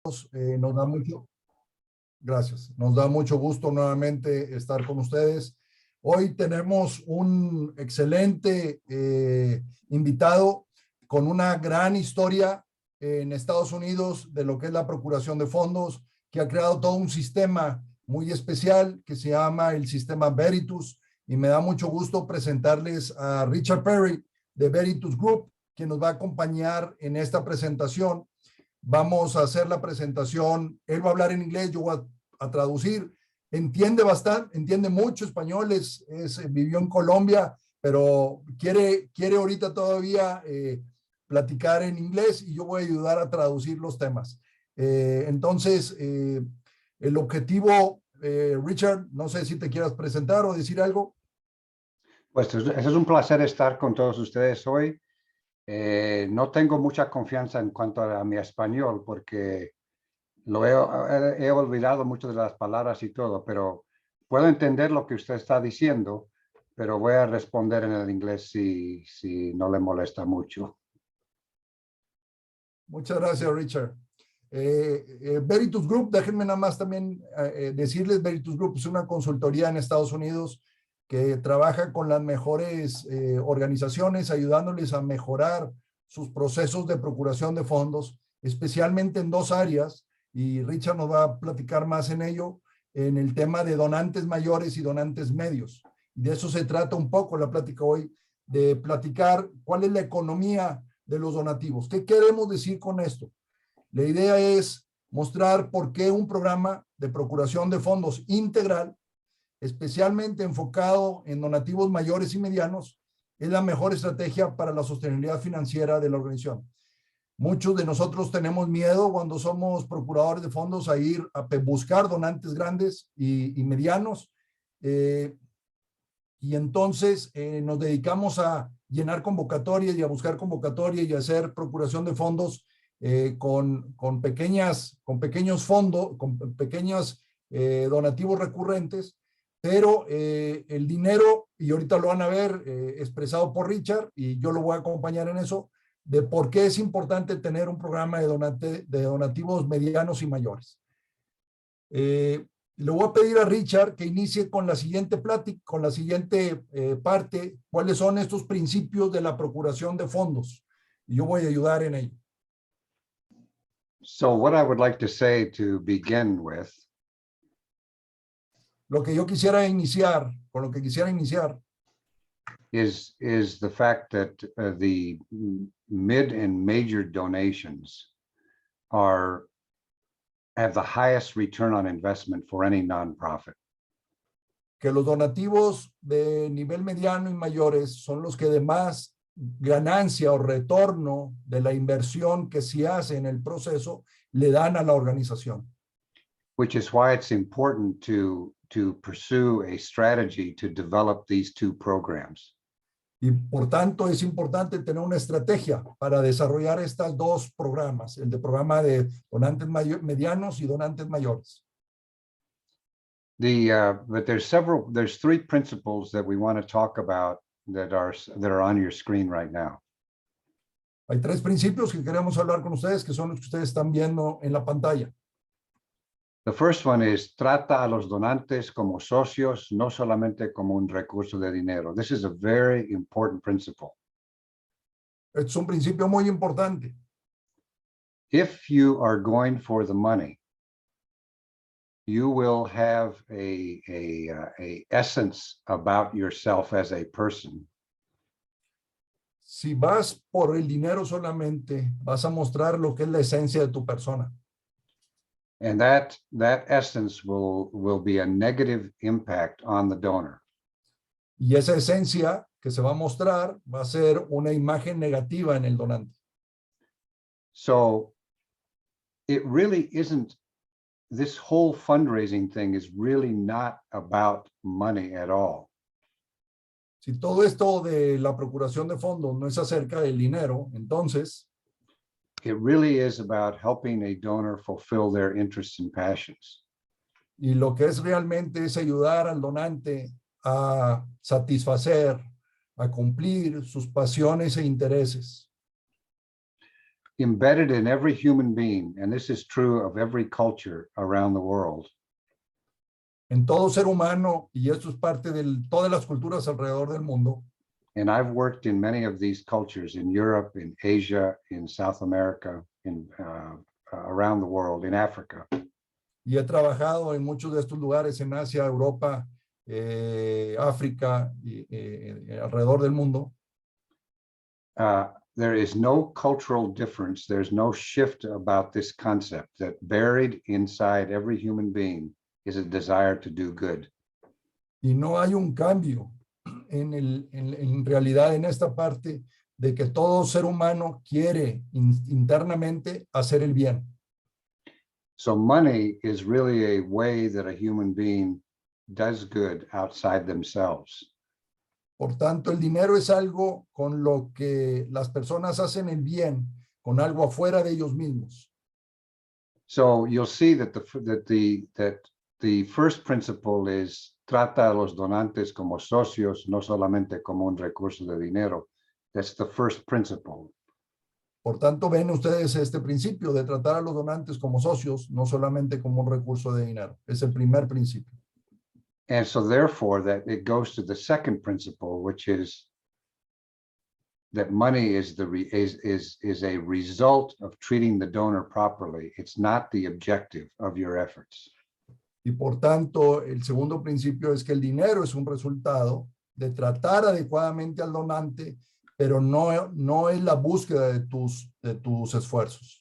Nos da mucho, gracias, nos da mucho gusto nuevamente estar con ustedes. Hoy tenemos un excelente invitado con una gran historia en Estados Unidos de lo que es la procuración de fondos, que ha creado todo un sistema muy especial que se llama el sistema Veritus, y me da mucho gusto presentarles a Richard Perry de Veritus Group, que nos va a acompañar en esta presentación. Vamos a hacer la presentación, él va a hablar en inglés, yo voy a traducir. Entiende bastante, entiende mucho español, vivió en Colombia, pero quiere ahorita todavía platicar en inglés y yo voy a ayudar a traducir los temas. Entonces, el objetivo, Richard, no sé si te quieras presentar o decir algo. Pues es un placer estar con todos ustedes hoy. No tengo mucha confianza en cuanto a mi español porque he olvidado muchas de las palabras y todo, pero puedo entender lo que usted está diciendo, pero voy a responder en el inglés si no le molesta mucho. Muchas gracias, Richard. Veritus Group, déjenme nada más también decirles, Veritus Group es una consultoría en Estados Unidos que trabaja con las mejores organizaciones, ayudándoles a mejorar sus procesos de procuración de fondos, especialmente en dos áreas, y Richard nos va a platicar más en ello, en el tema de donantes mayores y donantes medios. Y de eso se trata un poco la plática hoy, de platicar cuál es la economía de los donativos. ¿Qué queremos decir con esto? La idea es mostrar por qué un programa de procuración de fondos integral, especialmente enfocado en donativos mayores y medianos, es la mejor estrategia para la sostenibilidad financiera de la organización. Muchos de nosotros tenemos miedo cuando somos procuradores de fondos a ir a buscar donantes grandes y medianos, y entonces nos dedicamos a llenar convocatorias y a buscar convocatorias y a hacer procuración de fondos con pequeños fondos, con pequeños donativos recurrentes, pero el dinero, y ahorita lo van a ver expresado por Richard, y yo lo voy a acompañar en eso, de por qué es importante tener un programa de donativos medianos y mayores. Le voy a pedir a Richard que inicie con la siguiente plática, con la siguiente parte, cuáles son estos principios de la procuración de fondos. Y yo voy a ayudar en ello. So what I would like to say to begin with Lo que yo quisiera iniciar, con lo que quisiera iniciar, is the fact that the mid and major donations have the highest return on investment for any nonprofit. que los donativos de nivel mediano y mayores son los que de más ganancia o retorno de la inversión que se hace en el proceso le dan a la organización. Which is why it's important to pursue a strategy to develop these two programs. Y por tanto es importante tener una estrategia para desarrollar estos dos programas, el de programa de donantes medianos y donantes mayores. But there's three principles that we want to talk about that are on your screen right now. Hay tres principios que queremos hablar con ustedes, que son los que ustedes están viendo en la pantalla. The first one is trata a los donantes como socios, no solamente como un recurso de dinero. This is a very important principle. Es un principio muy importante. If you are going for the money, you will have a essence about yourself as a person. Si vas por el dinero solamente, vas a mostrar lo que es la esencia de tu persona. And that essence will be a negative impact on the donor. Y esa esencia que se va a mostrar va a ser una imagen negativa en el donante. So it really isn't, this whole fundraising thing is really not about money at all. Si todo esto de la procuración de fondos no es acerca del dinero, entonces it really is about helping a donor fulfill their interests and passions. Y lo que es realmente es ayudar al donante a satisfacer, a cumplir sus pasiones e intereses. embedded in every human being, and this is true of every culture around the world, En todo ser humano, y esto es parte de todas las culturas alrededor del mundo, and I've worked in many of these cultures in Europe, in Asia, in South America, in around the world, in Africa. y he trabajado en muchos de estos lugares en Asia, Europa, África, y, alrededor del mundo. There is no cultural difference. There's no shift about this concept that buried inside every human being is a desire to do good. Y no hay un cambio en realidad en esta parte de que todo ser humano quiere internamente hacer el bien. So money is really a way that a human being does good outside themselves. Por tanto, el dinero es algo con lo que las personas hacen el bien, con algo afuera de ellos mismos. So you'll see that the first principle is trata a los donantes como socios, no solamente como un recurso de dinero. That's the first principle. Por tanto, ven ustedes este principio de tratar a los donantes como socios, no solamente como un recurso de dinero. Es el primer principio. And so therefore that it goes to the second principle, which is that money is a result of treating the donor properly. It's not the objective of your efforts. Y por tanto, el segundo principio es que el dinero es un resultado de tratar adecuadamente al donante, pero no es la búsqueda de tus esfuerzos.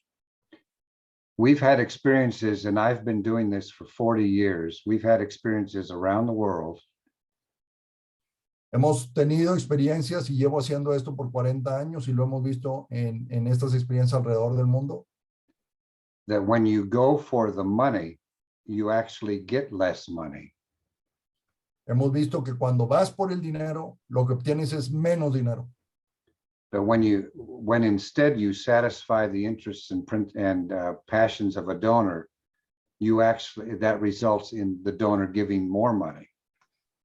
We've had experiences, and I've been doing this for 40 years. We've had experiences around the world. Hemos tenido experiencias y llevo haciendo esto por 40 años y lo hemos visto en estas experiencias alrededor del mundo. That when you go for the money, you actually get less money. Hemos visto que cuando vas por el dinero, lo que obtienes es menos dinero. But when instead you satisfy the interests and passions of a donor, that results in the donor giving more money.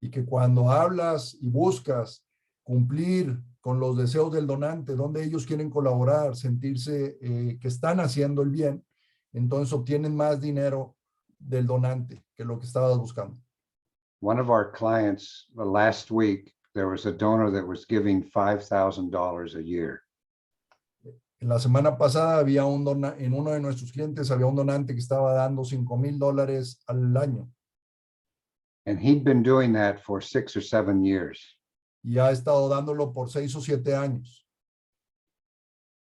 Y que cuando hablas y buscas cumplir con los deseos del donante, donde ellos quieren colaborar, sentirse que están haciendo el bien, entonces obtienen más dinero del donante que lo que estabas buscando. One of our clients last week, there was a donor that was giving $5,000 a year. En la semana pasada había en uno de nuestros clientes había un donante que estaba dando $5,000 al año. And he'd been doing that for 6 or 7 years. Y ha estado dándolo por 6 o 7 años.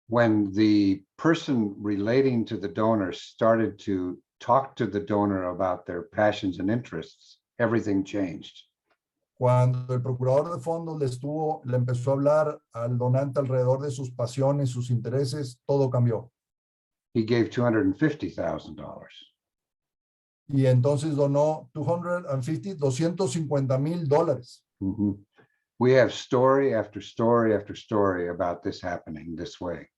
When the person relating to the donor started to talk to the donor about their passions and interests, everything changed. Cuando el procurador de fondos le empezó a hablar al donante alrededor de sus pasiones, sus intereses, todo cambió. He gave $250,000. Y entonces donó $250,000. Mm-hmm. We have story after story after story about this happening this way.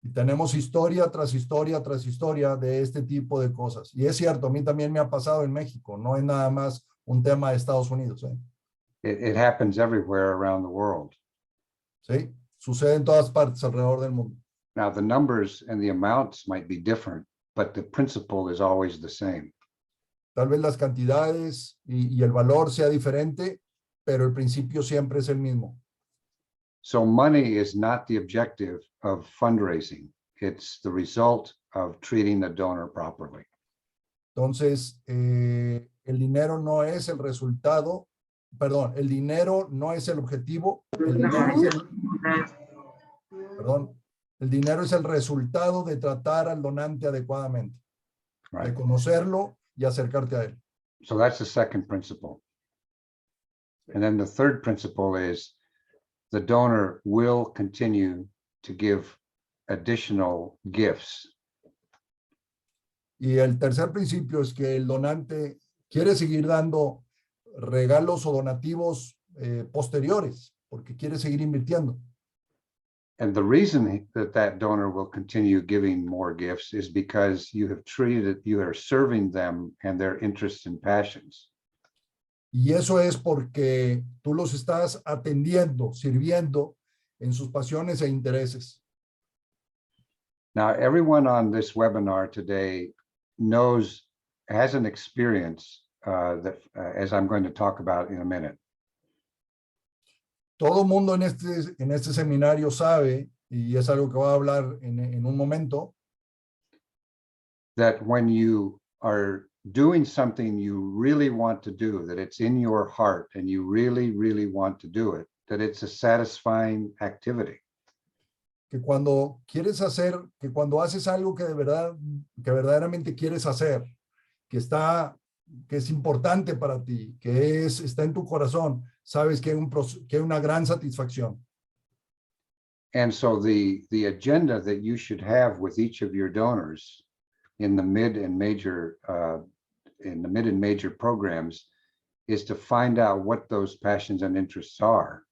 Y tenemos historia tras historia tras historia de este tipo de cosas. Y es cierto, a mí también me ha pasado en México. No es nada más un tema de Estados Unidos. It happens everywhere around the world. Sí, sucede en todas partes alrededor del mundo. Now, the numbers and the amounts might be different, but the principle is always the same. Tal vez las cantidades y el valor sea diferente, pero el principio siempre es el mismo. So money is not the objective of fundraising. It's the result of treating the donor properly. Entonces, el dinero no es el resultado, perdón, el dinero no es el objetivo, el dinero es el resultado de tratar al donante adecuadamente, Right. de conocerlo y acercarte a él. So that's the second principle. And then the third principle is the donor will continue to give additional gifts. Y el tercer principio es que el donante quiere seguir dando regalos o donativos posteriores, porque quiere seguir invirtiendo. And the reason that donor will continue giving more gifts is because you are serving them and their interests and passions. Y eso es porque tú los estás atendiendo, sirviendo en sus pasiones e intereses. Now, everyone on this webinar today has an experience as I'm going to talk about in a minute. Todo el mundo en este seminario sabe, y es algo que voy a hablar en un momento, that when you are doing something you really want to do, that it's in your heart and you really, really want to do it, that it's a satisfying activity. que cuando haces algo que verdaderamente quieres hacer, que es importante para ti, está en tu corazón, sabes que hay una gran satisfacción. And so the agenda that you should have with each of your donors in the mid and major programs is to find out what those passions and interests are.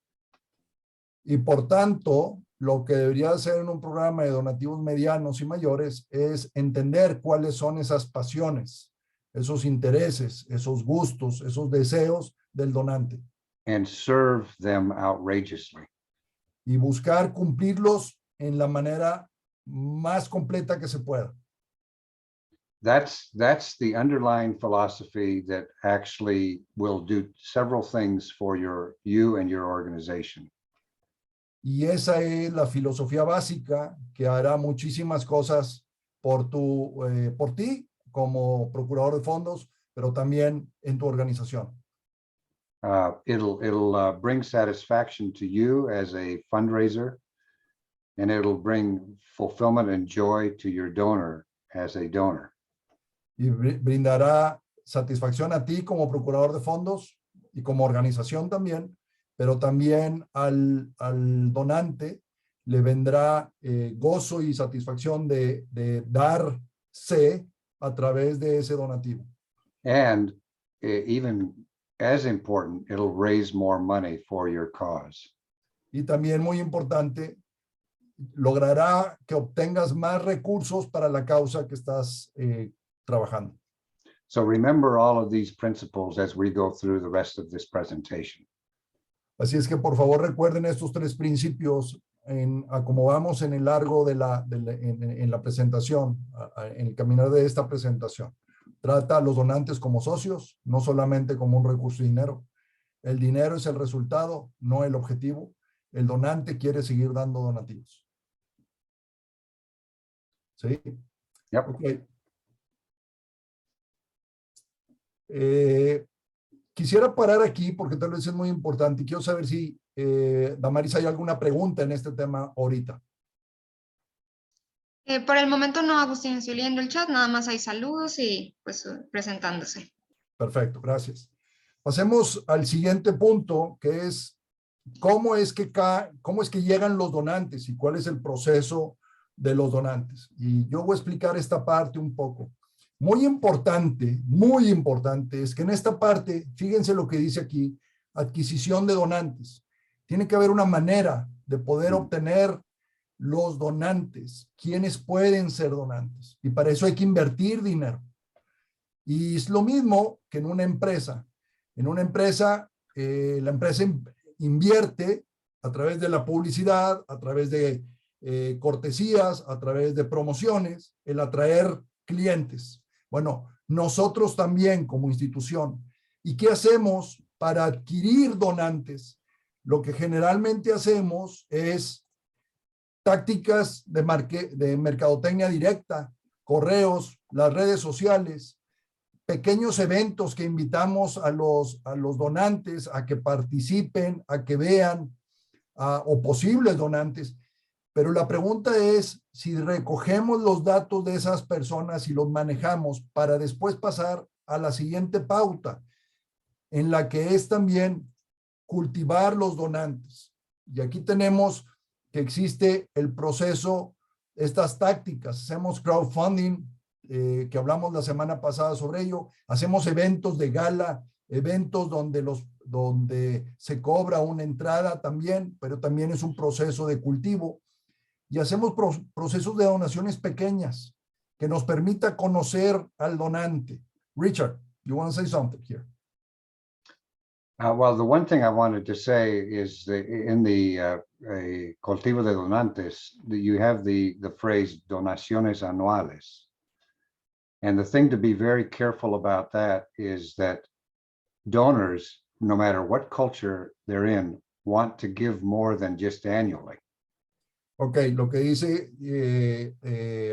Y por tanto, lo que debería hacer en un programa de donativos medianos y mayores es entender cuáles son esas pasiones, esos intereses, esos gustos, esos deseos del donante. And serve them outrageously. Y buscar cumplirlos en la manera más completa que se pueda. That's the underlying philosophy that actually will do several things for you and your organization. Y esa es la filosofía básica que hará muchísimas cosas por ti como procurador de fondos, pero también en tu organización. It'll bring satisfaction to you as a fundraiser, and it'll bring fulfillment and joy to your donor as a donor. Y brindará satisfacción a ti como procurador de fondos y como organización también, pero también al donante le vendrá gozo y satisfacción de darse a través de ese donativo. And even as important, it'll raise more money for your cause. Y también muy importante, logrará que obtengas más recursos para la causa que estás trabajando. So remember all of these principles as we go through the rest of this presentation. Así es que por favor recuerden estos tres principios como vamos en el largo en la presentación, en el caminar de esta presentación. Trata a los donantes como socios, no solamente como un recurso de dinero. El dinero es el resultado, no el objetivo. El donante quiere seguir dando donativos. ¿Sí? Yep. Okay. Quisiera parar aquí porque tal vez es muy importante y quiero saber si, Damaris, hay alguna pregunta en este tema ahorita. Por el momento no, Agustín, estoy leyendo el chat, nada más hay saludos y pues presentándose. Perfecto, gracias. Pasemos al siguiente punto, que es cómo es que llegan los donantes y cuál es el proceso de los donantes. Y yo voy a explicar esta parte un poco. Muy importante es que en esta parte, fíjense lo que dice aquí, adquisición de donantes. Tiene que haber una manera de poder obtener los donantes, quienes pueden ser donantes. Y para eso hay que invertir dinero. Y es lo mismo que en una empresa. En una empresa, la empresa invierte a través de la publicidad, a través de cortesías, a través de promociones, el atraer clientes. Bueno, nosotros también como institución. ¿Y qué hacemos para adquirir donantes? Lo que generalmente hacemos es tácticas de mercadotecnia directa, correos, las redes sociales, pequeños eventos que invitamos a los donantes a que participen, a que vean, o posibles donantes. Pero la pregunta es si recogemos los datos de esas personas y los manejamos para después pasar a la siguiente pauta, en la que es también cultivar los donantes. Y aquí tenemos que existe el proceso, estas tácticas. Hacemos crowdfunding, que hablamos la semana pasada sobre ello. Hacemos eventos de gala, eventos donde se cobra una entrada también, pero también es un proceso de cultivo. Y hacemos procesos de donaciones pequeñas que nos permita conocer al donante. Richard, you want to say something here? Well, the one thing I wanted to say is that in the cultivo de donantes, you have the phrase donaciones anuales. And the thing to be very careful about that is that donors, no matter what culture they're in, want to give more than just annually. Ok, lo que dice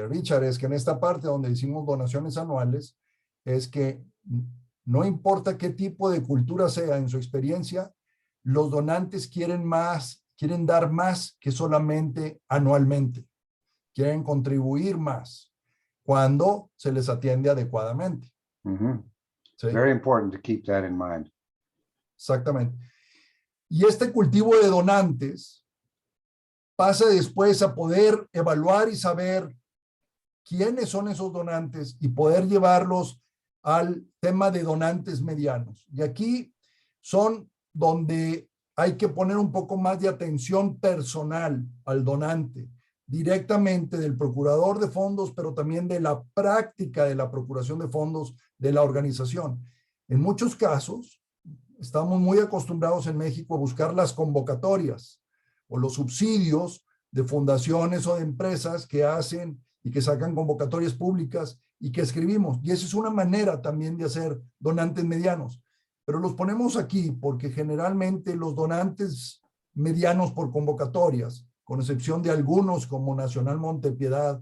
Richard es que en esta parte donde decimos donaciones anuales, es que no importa qué tipo de cultura sea, en su experiencia, los donantes quieren más, quieren dar más que solamente anualmente. Quieren contribuir más cuando se les atiende adecuadamente. ¿Sí? Very important to keep that in mind. Exactamente. Y este cultivo de donantes pasa después a poder evaluar y saber quiénes son esos donantes y poder llevarlos al tema de donantes medianos. Y aquí son donde hay que poner un poco más de atención personal al donante, directamente del procurador de fondos, pero también de la práctica de la procuración de fondos de la organización. En muchos casos, estamos muy acostumbrados en México a buscar las convocatorias o los subsidios de fundaciones o de empresas que hacen y que sacan convocatorias públicas y que escribimos. Y esa es una manera también de hacer donantes medianos. Pero los ponemos aquí porque generalmente los donantes medianos por convocatorias, con excepción de algunos como Nacional Montepiedad,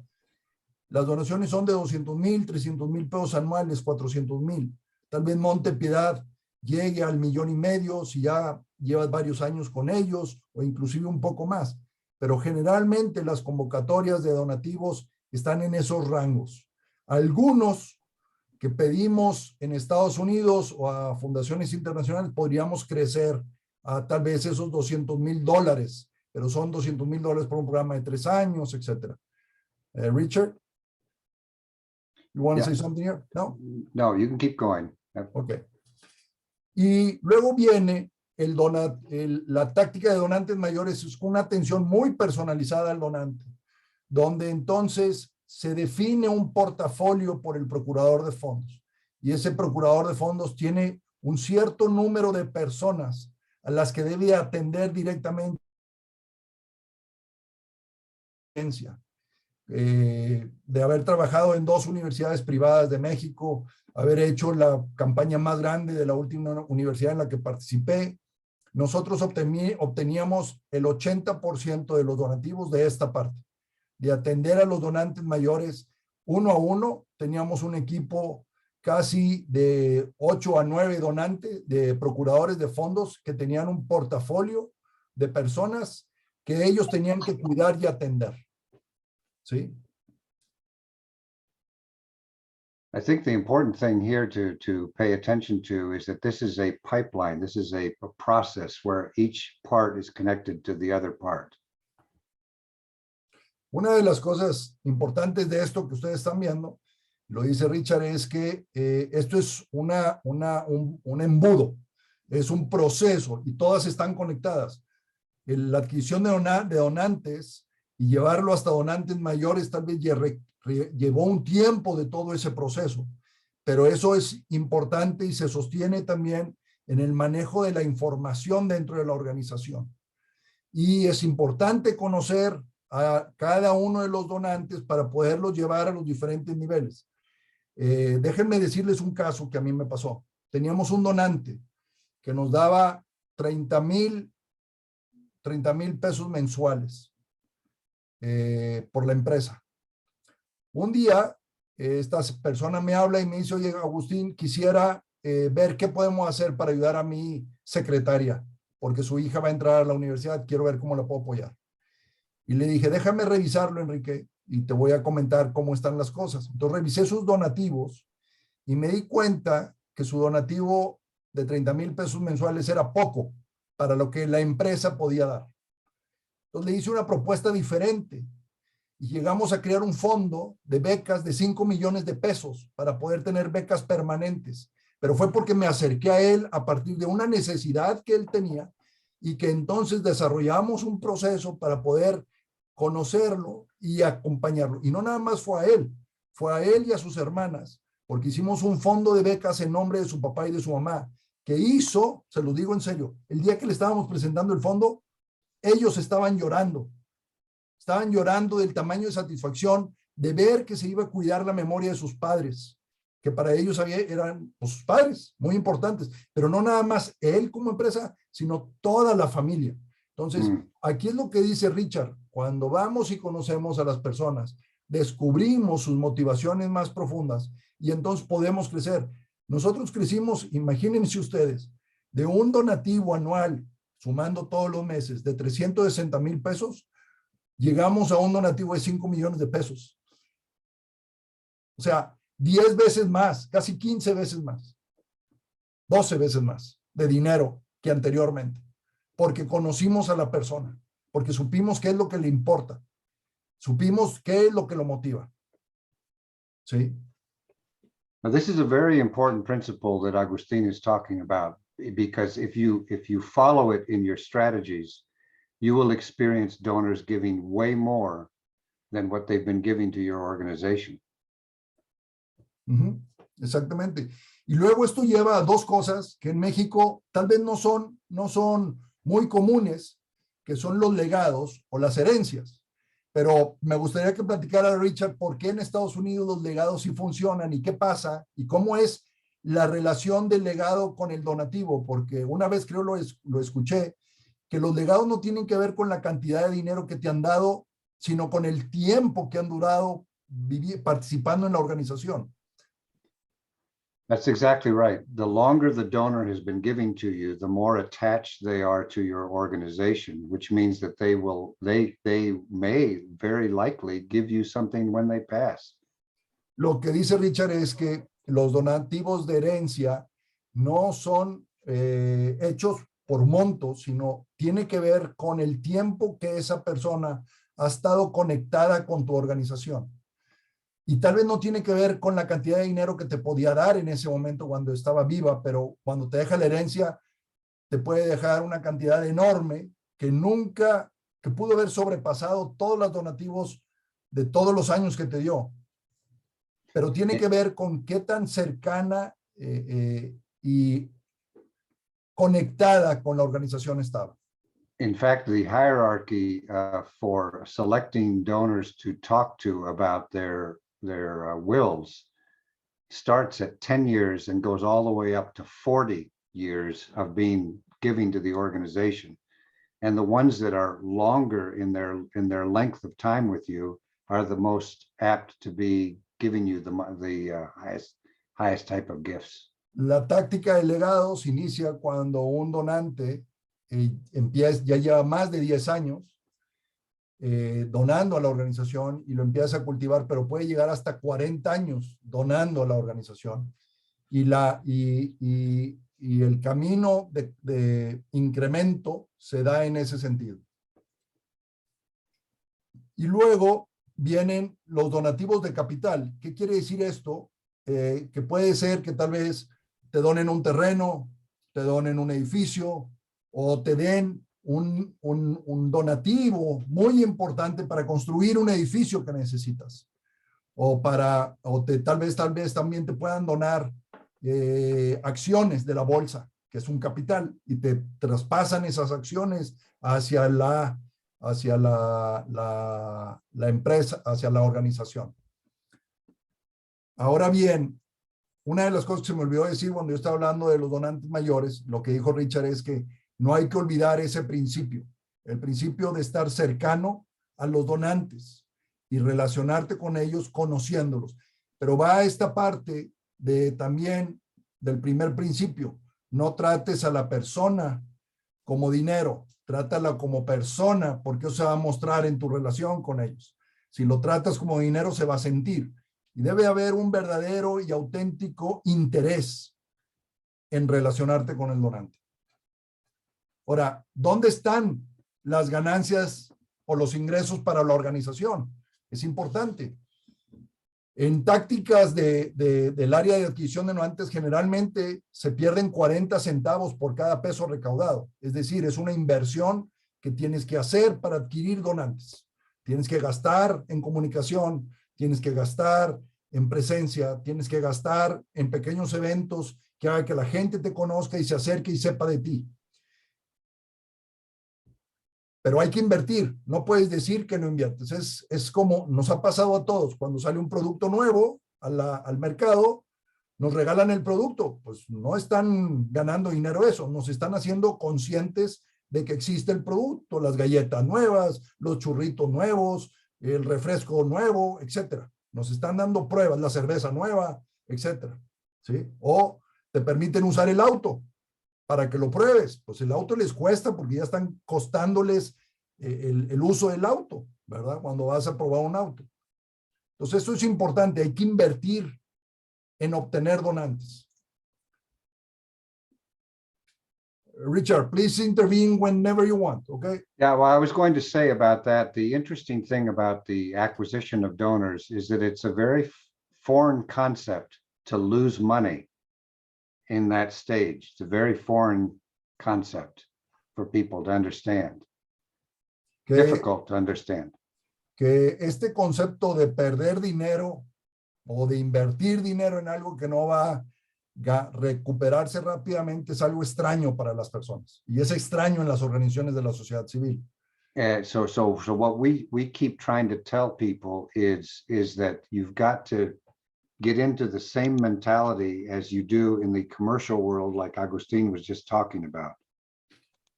las donaciones son de 200,000, 300,000 pesos anuales, 400,000. Tal vez Montepiedad llegue al 1,5 millones si ya llevas varios años con ellos o inclusive un poco más. Pero generalmente las convocatorias de donativos están en esos rangos. Algunos que pedimos en Estados Unidos o a fundaciones internacionales podríamos crecer a tal vez esos $200,000, pero son $200,000 por un programa de 3 años, etc. Richard, you want to say something here? No? No, you can keep going. Okay. Y luego viene la táctica de donantes mayores, es con una atención muy personalizada al donante, donde entonces se define un portafolio por el procurador de fondos. Y ese procurador de fondos tiene un cierto número de personas a las que debe atender directamente. De haber trabajado en 2 universidades privadas de México, haber hecho la campaña más grande de la última universidad en la que participé, nosotros obteníamos el 80% de los donativos de esta parte, de atender a los donantes mayores uno a uno. Teníamos un equipo casi de 8 a 9 donantes, de procuradores de fondos que tenían un portafolio de personas que ellos tenían que cuidar y atender. ¿Sí? I think the important thing here to pay attention to is that this is a pipeline. This is a process where each part is connected to the other part. Una de las cosas importantes de esto que ustedes están viendo, lo dice Richard, es que esto es un embudo, es un proceso y todas están conectadas. La adquisición de donantes y llevarlo hasta donantes mayores tal vez llevó un tiempo de todo ese proceso, pero eso es importante y se sostiene también en el manejo de la información dentro de la organización. Y es importante conocer a cada uno de los donantes para poderlos llevar a los diferentes niveles. Déjenme decirles un caso que a mí me pasó. Teníamos un donante que nos daba 30,000 pesos mensuales por la empresa. Un día, esta persona me habla y me dice: oye, Agustín, quisiera ver qué podemos hacer para ayudar a mi secretaria, porque su hija va a entrar a la universidad, quiero ver cómo la puedo apoyar. Y le dije: déjame revisarlo, Enrique, y te voy a comentar cómo están las cosas. Entonces revisé sus donativos y me di cuenta que su donativo de 30,000 pesos mensuales era poco para lo que la empresa podía dar. Entonces le hice una propuesta diferente y llegamos a crear un fondo de becas de 5 millones de pesos para poder tener becas permanentes. Pero fue porque me acerqué a él a partir de una necesidad que él tenía y que entonces desarrollamos un proceso para poder conocerlo y acompañarlo. Y no nada más fue a él y a sus hermanas, porque hicimos un fondo de becas en nombre de su papá y de su mamá, que hizo, se lo digo en serio, el día que le estábamos presentando el fondo, ellos estaban llorando del tamaño de satisfacción de ver que se iba a cuidar la memoria de sus padres, que para ellos eran pues, sus padres, muy importantes, pero no nada más él como empresa, sino toda la familia. Entonces, aquí es lo que dice Richard, cuando vamos y conocemos a las personas, descubrimos sus motivaciones más profundas y entonces podemos crecer. Nosotros crecimos, imagínense ustedes, de un donativo anual, sumando todos los meses, de 360,000 pesos, llegamos a un donativo de 5 millones de pesos. O sea, 10 veces más, casi 15 veces más, 12 veces más de dinero que anteriormente, porque conocimos a la persona, porque supimos qué es lo que le importa, supimos qué es lo que lo motiva. ¿Sí? Now, this is a very important principle that Agustin is talking about, because if you follow it in your strategies, you will experience donors giving way more than what they've been giving to your organization. Exactamente. Y luego esto lleva a dos cosas que en México tal vez no son muy comunes, que son los legados o las herencias. Pero me gustaría que platicara Richard por qué en Estados Unidos los legados sí funcionan y qué pasa y cómo es la relación del legado con el donativo, porque una vez creo lo escuché, que los legados no tienen que ver con la cantidad de dinero que te han dado, sino con el tiempo que han durado participando en la organización. That's exactly right. The longer the donor has been giving to you, the more attached they are to your organization, which means that they may very likely give you something when they pass. Lo que dice Richard es que los donativos de herencia no son hechos por montos, sino tiene que ver con el tiempo que esa persona ha estado conectada con tu organización. Y tal vez no tiene que ver con la cantidad de dinero que te podía dar en ese momento cuando estaba viva, pero cuando te deja la herencia, te puede dejar una cantidad enorme que pudo haber sobrepasado todos los donativos de todos los años que te dio. Pero tiene que ver con qué tan cercana y conectada con la organización estaba. In fact, the hierarchy for selecting donors to talk to about their wills starts at 10 years and goes all the way up to 40 years of giving to the organization. And the ones that are longer in their length of time with you are the most apt to be giving you the highest type of gifts. La táctica de legados inicia cuando un donante ya lleva más de 10 años donando a la organización y lo empieza a cultivar, pero puede llegar hasta 40 años donando a la organización. Y el camino de incremento se da en ese sentido. Y luego vienen los donativos de capital. ¿Qué quiere decir esto? Que puede ser que tal vez te donen un terreno, te donen un edificio o te den un donativo muy importante para construir un edificio que necesitas. Tal vez también te puedan donar acciones de la bolsa, que es un capital, y te traspasan esas acciones hacia la empresa, hacia la organización. Ahora bien, una de las cosas que se me olvidó decir cuando yo estaba hablando de los donantes mayores, lo que dijo Richard es que no hay que olvidar ese principio, el principio de estar cercano a los donantes y relacionarte con ellos conociéndolos. Pero va a esta parte también del primer principio, no trates a la persona como dinero, trátala como persona, porque eso se va a mostrar en tu relación con ellos. Si lo tratas como dinero, se va a sentir. Y debe haber un verdadero y auténtico interés en relacionarte con el donante. Ahora, ¿dónde están las ganancias o los ingresos para la organización? Es importante. En tácticas del área de adquisición de donantes, generalmente se pierden 40 centavos por cada peso recaudado. Es decir, es una inversión que tienes que hacer para adquirir donantes. Tienes que gastar en comunicación, tienes que gastar en presencia, tienes que gastar en pequeños eventos que haga que la gente te conozca y se acerque y sepa de ti. pero hay que invertir. No puedes decir que no inviertes. Es como nos ha pasado a todos. Cuando sale un producto nuevo al mercado, nos regalan el producto. Pues no están ganando dinero eso. Nos están haciendo conscientes de que existe el producto, las galletas nuevas, los churritos nuevos, el refresco nuevo, etcétera. Nos están dando pruebas, la cerveza nueva, etcétera. ¿Sí? O te permiten usar el auto para que lo pruebes. Pues el auto les cuesta porque ya están costándoles el uso del auto, ¿verdad? Cuando vas a probar un auto. Entonces, eso es importante. Hay que invertir en obtener donantes. Richard, please intervene whenever you want, okay? Yeah, well, I was going to say about that. The interesting thing about the acquisition of donors is that it's a very foreign concept to lose money in that stage. It's a very foreign concept for people to understand. Difficult to understand. Que este concepto de perder dinero o de invertir dinero en algo que no va a recuperarse rápidamente es algo extraño para las personas y es extraño en las organizaciones de la sociedad civil. So what we keep trying to tell people is that you've got to get into the same mentality as you do in the commercial world, like Agustin was just talking about.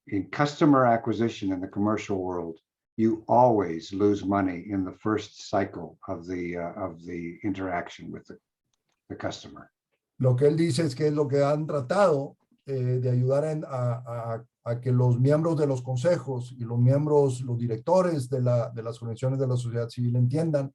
In customer acquisition in the commercial world, you always lose money in the first cycle of the interaction with the customer. Lo que él dice es que es lo que han tratado de ayudar a que los miembros de los consejos y los miembros, los directores de las organizaciones de la sociedad civil entiendan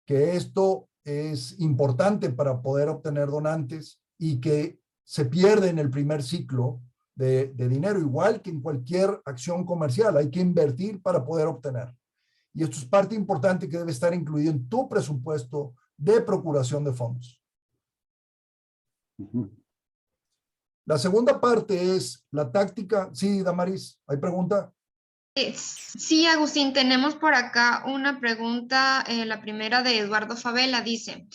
que esto es importante para poder obtener donantes y que se pierde en el primer ciclo de dinero, igual que en cualquier acción comercial. Hay que invertir para poder obtener. Y esto es parte importante que debe estar incluido en tu presupuesto de procuración de fondos. La segunda parte es la táctica. Sí, Damaris, ¿hay pregunta? Sí, Agustín, tenemos por acá una pregunta, la primera de Eduardo Favela, dice,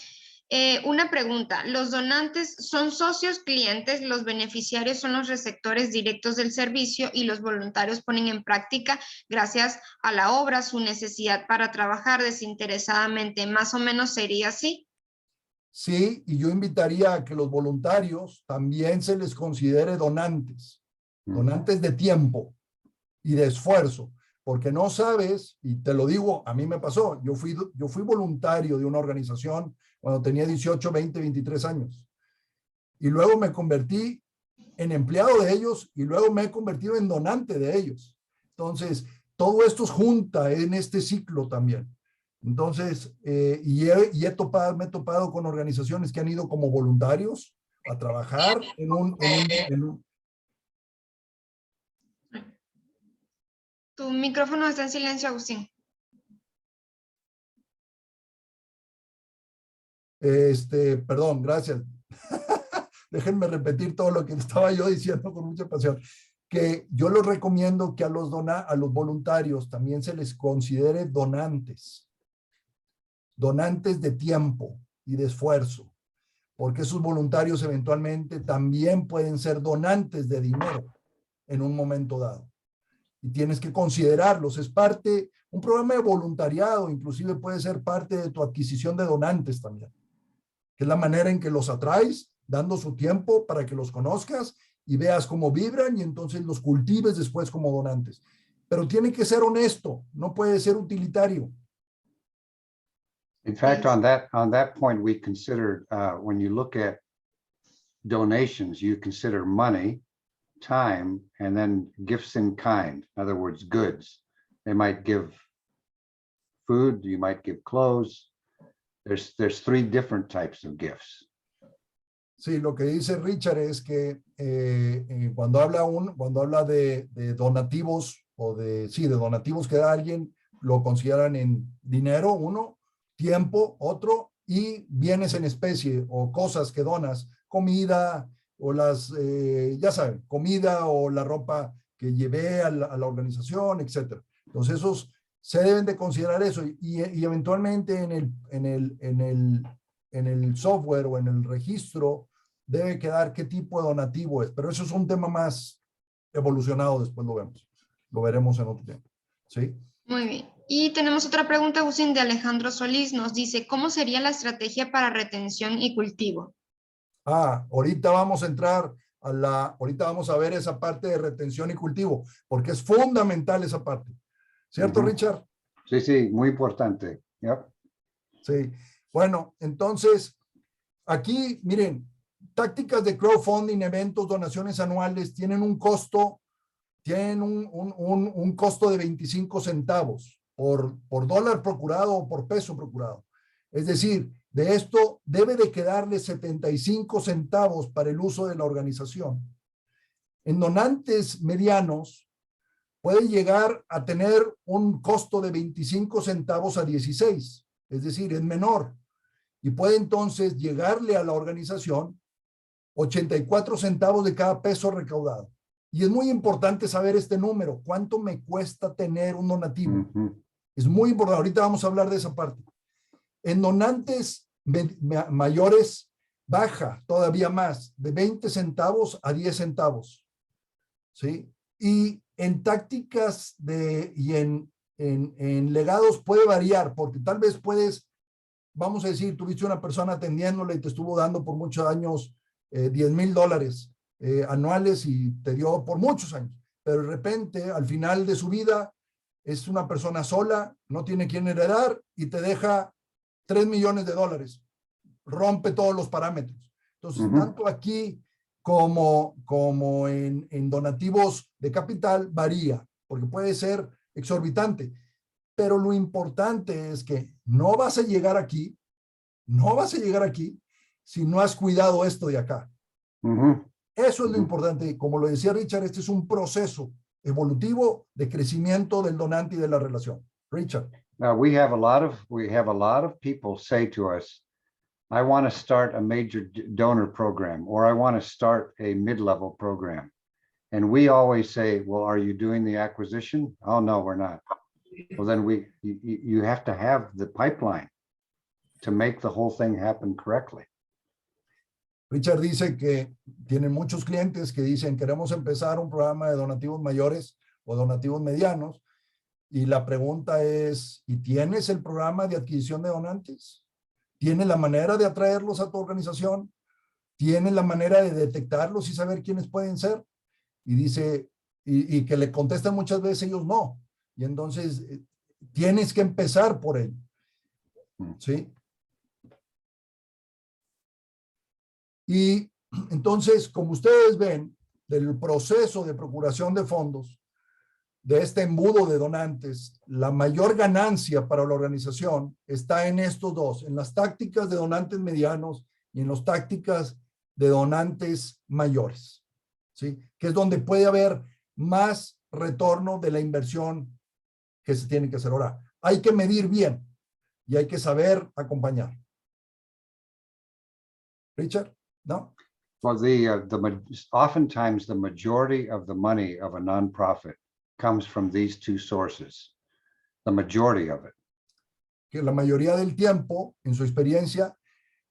una pregunta, ¿los donantes son socios clientes, los beneficiarios son los receptores directos del servicio y los voluntarios ponen en práctica, gracias a la obra, su necesidad para trabajar desinteresadamente? ¿Más o menos sería así? Sí, y yo invitaría a que los voluntarios también se les considere donantes, donantes de tiempo y de esfuerzo, porque no sabes, y te lo digo, a mí me pasó, yo fui voluntario de una organización cuando tenía 18, 20, 23 años, y luego me convertí en empleado de ellos, y luego me he convertido en donante de ellos. Entonces, todo esto es junta en este ciclo también. Entonces, me he topado con organizaciones que han ido como voluntarios a trabajar en un Tu micrófono está en silencio, Agustín. Perdón, gracias. Déjenme repetir todo lo que estaba yo diciendo con mucha pasión. Que yo les recomiendo que a los voluntarios también se les considere donantes de tiempo y de esfuerzo, porque esos voluntarios eventualmente también pueden ser donantes de dinero en un momento dado. Y tienes que considerarlos. Es parte, un programa de voluntariado inclusive puede ser parte de tu adquisición de donantes también, que es la manera en que los atraes, dando su tiempo para que los conozcas y veas cómo vibran y entonces los cultives después como donantes. Pero tiene que ser honesto, no puede ser utilitario. In fact, on that point, we considered when you look at donations, you consider money, time, and then gifts in kind. In other words, goods. They might give food, you might give clothes. There's three different types of gifts. Sí, lo que dice Richard es que cuando habla de donativos de donativos que da alguien, lo consideran en dinero, uno, tiempo, otro, y bienes en especie o cosas que donas, comida o ya saben, comida o la ropa que llevé a la organización, etcétera. Entonces esos se deben de considerar eso y eventualmente en el software o en el registro debe quedar qué tipo de donativo es, pero eso es un tema más evolucionado, después lo vemos. lo veremos en otro tiempo. ¿Sí? Muy bien. Y tenemos otra pregunta, Agustín, de Alejandro Solís. Nos dice, ¿cómo sería la estrategia para retención y cultivo? Ahorita vamos a entrar ahorita vamos a ver esa parte de retención y cultivo, porque es fundamental esa parte. ¿Cierto, Richard? Sí, sí, muy importante. Yep. Sí. Bueno, entonces, aquí, miren, tácticas de crowdfunding, eventos, donaciones anuales, tienen un costo, un costo de 25 centavos por dólar procurado o por peso procurado. Es decir, de esto debe de quedarle 75 centavos para el uso de la organización. En donantes medianos puede llegar a tener un costo de 25 centavos a 16, es decir, es menor. Y puede entonces llegarle a la organización 84 centavos de cada peso recaudado. Y es muy importante saber este número, cuánto me cuesta tener un donativo. Es muy importante, ahorita vamos a hablar de esa parte. En donantes mayores baja todavía más, de 20 centavos a 10 centavos. ¿Sí? Y en tácticas y en legados puede variar, porque tal vez puedes, vamos a decir, tuviste una persona atendiéndole y te estuvo dando por muchos años $10,000 anuales y te dio por muchos años, pero de repente al final de su vida es una persona sola, no tiene quien heredar y te deja $3 millones, rompe todos los parámetros. Entonces, tanto aquí como en donativos de capital varía, porque puede ser exorbitante, pero lo importante es que no vas a llegar aquí si no has cuidado esto de acá. Eso es lo importante. Como lo decía Richard, este es un proceso evolutivo de crecimiento del donante y de la relación. Richard. Now we have a lot of people say to us, I want to start a major donor program, or I want to start a mid-level program. And we always say, well, are you doing the acquisition? Oh, no, we're not. Well, then you have to have the pipeline to make the whole thing happen correctly. Richard dice que tienen muchos clientes que dicen, queremos empezar un programa de donativos mayores o donativos medianos. Y la pregunta es, ¿y tienes el programa de adquisición de donantes? ¿Tienes la manera de atraerlos a tu organización? ¿Tienes la manera de detectarlos y saber quiénes pueden ser? Y dice, y que le contestan muchas veces ellos no. Y entonces tienes que empezar por ello. ¿Sí? Y entonces, como ustedes ven, del proceso de procuración de fondos, de este embudo de donantes, la mayor ganancia para la organización está en estos dos, en las tácticas de donantes medianos y en las tácticas de donantes mayores, ¿sí? Que es donde puede haber más retorno de la inversión que se tiene que hacer. Ahora, hay que medir bien y hay que saber acompañar. Richard, ¿no? Well, oftentimes the majority of the money of a nonprofit comes from these two sources, the majority of it. Que la mayoría del tiempo, en su experiencia,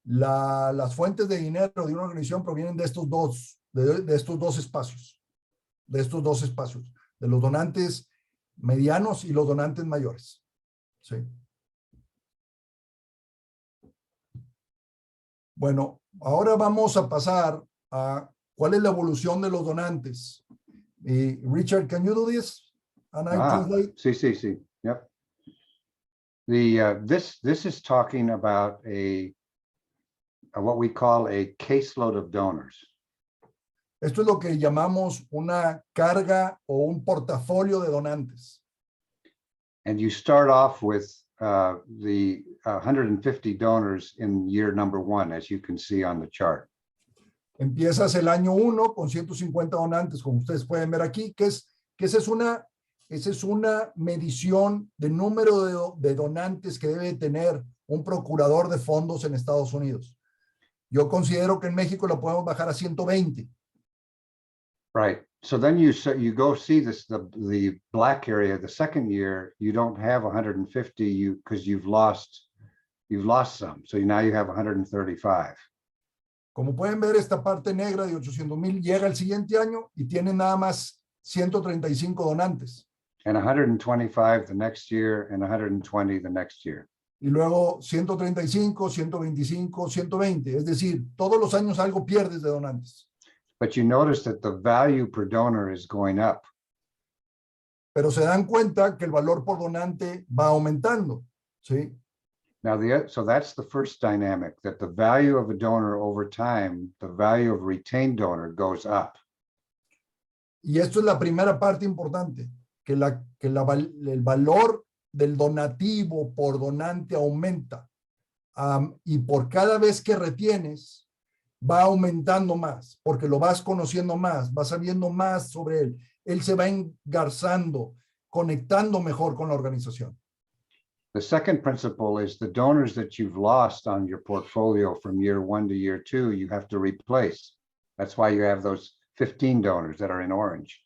las fuentes de dinero de una organización provienen de estos dos espacios, de los donantes medianos y los donantes mayores. Sí. Bueno, ahora vamos a pasar a cuál es la evolución de los donantes. Richard, can you do this? And I translate. Sí. Yep. This is talking about what we call a caseload of donors. Esto es lo que llamamos una carga o un portafolio de donantes. And you start off with the 150 donors in year number 1, as you can see on the chart. Empiezas el año 1 con 150 donantes, como ustedes pueden ver aquí, que esa es una medición de número de donantes que debe tener un procurador de fondos en Estados Unidos. Yo considero que en México lo podemos bajar a 120. Right. So then you go see the black area. The second year, you don't have 150 because you've lost some. So now you have 135. Como pueden ver, esta parte negra de 800,000 llega el siguiente año y tiene nada más 135 donantes. and 125 the next year, and 120 the next year. Y luego 135, 125, 120. Es decir, todos los años algo pierdes de donantes. But you notice that the value per donor is going up. Pero se dan cuenta que el valor por donante va aumentando, ¿sí? Now, so that's the first dynamic, that the value of a donor over time, the value of retained donor goes up. Y esto es la primera parte importante, que el valor del donativo por donante aumenta. Y por cada vez que retienes, va aumentando más, porque lo vas conociendo más, vas sabiendo más sobre él. Él se va engarzando, conectando mejor con la organización. The second principle is the donors that you've lost on your portfolio from year 1 to year 2, you have to replace. That's why you have those 15 donors that are in orange.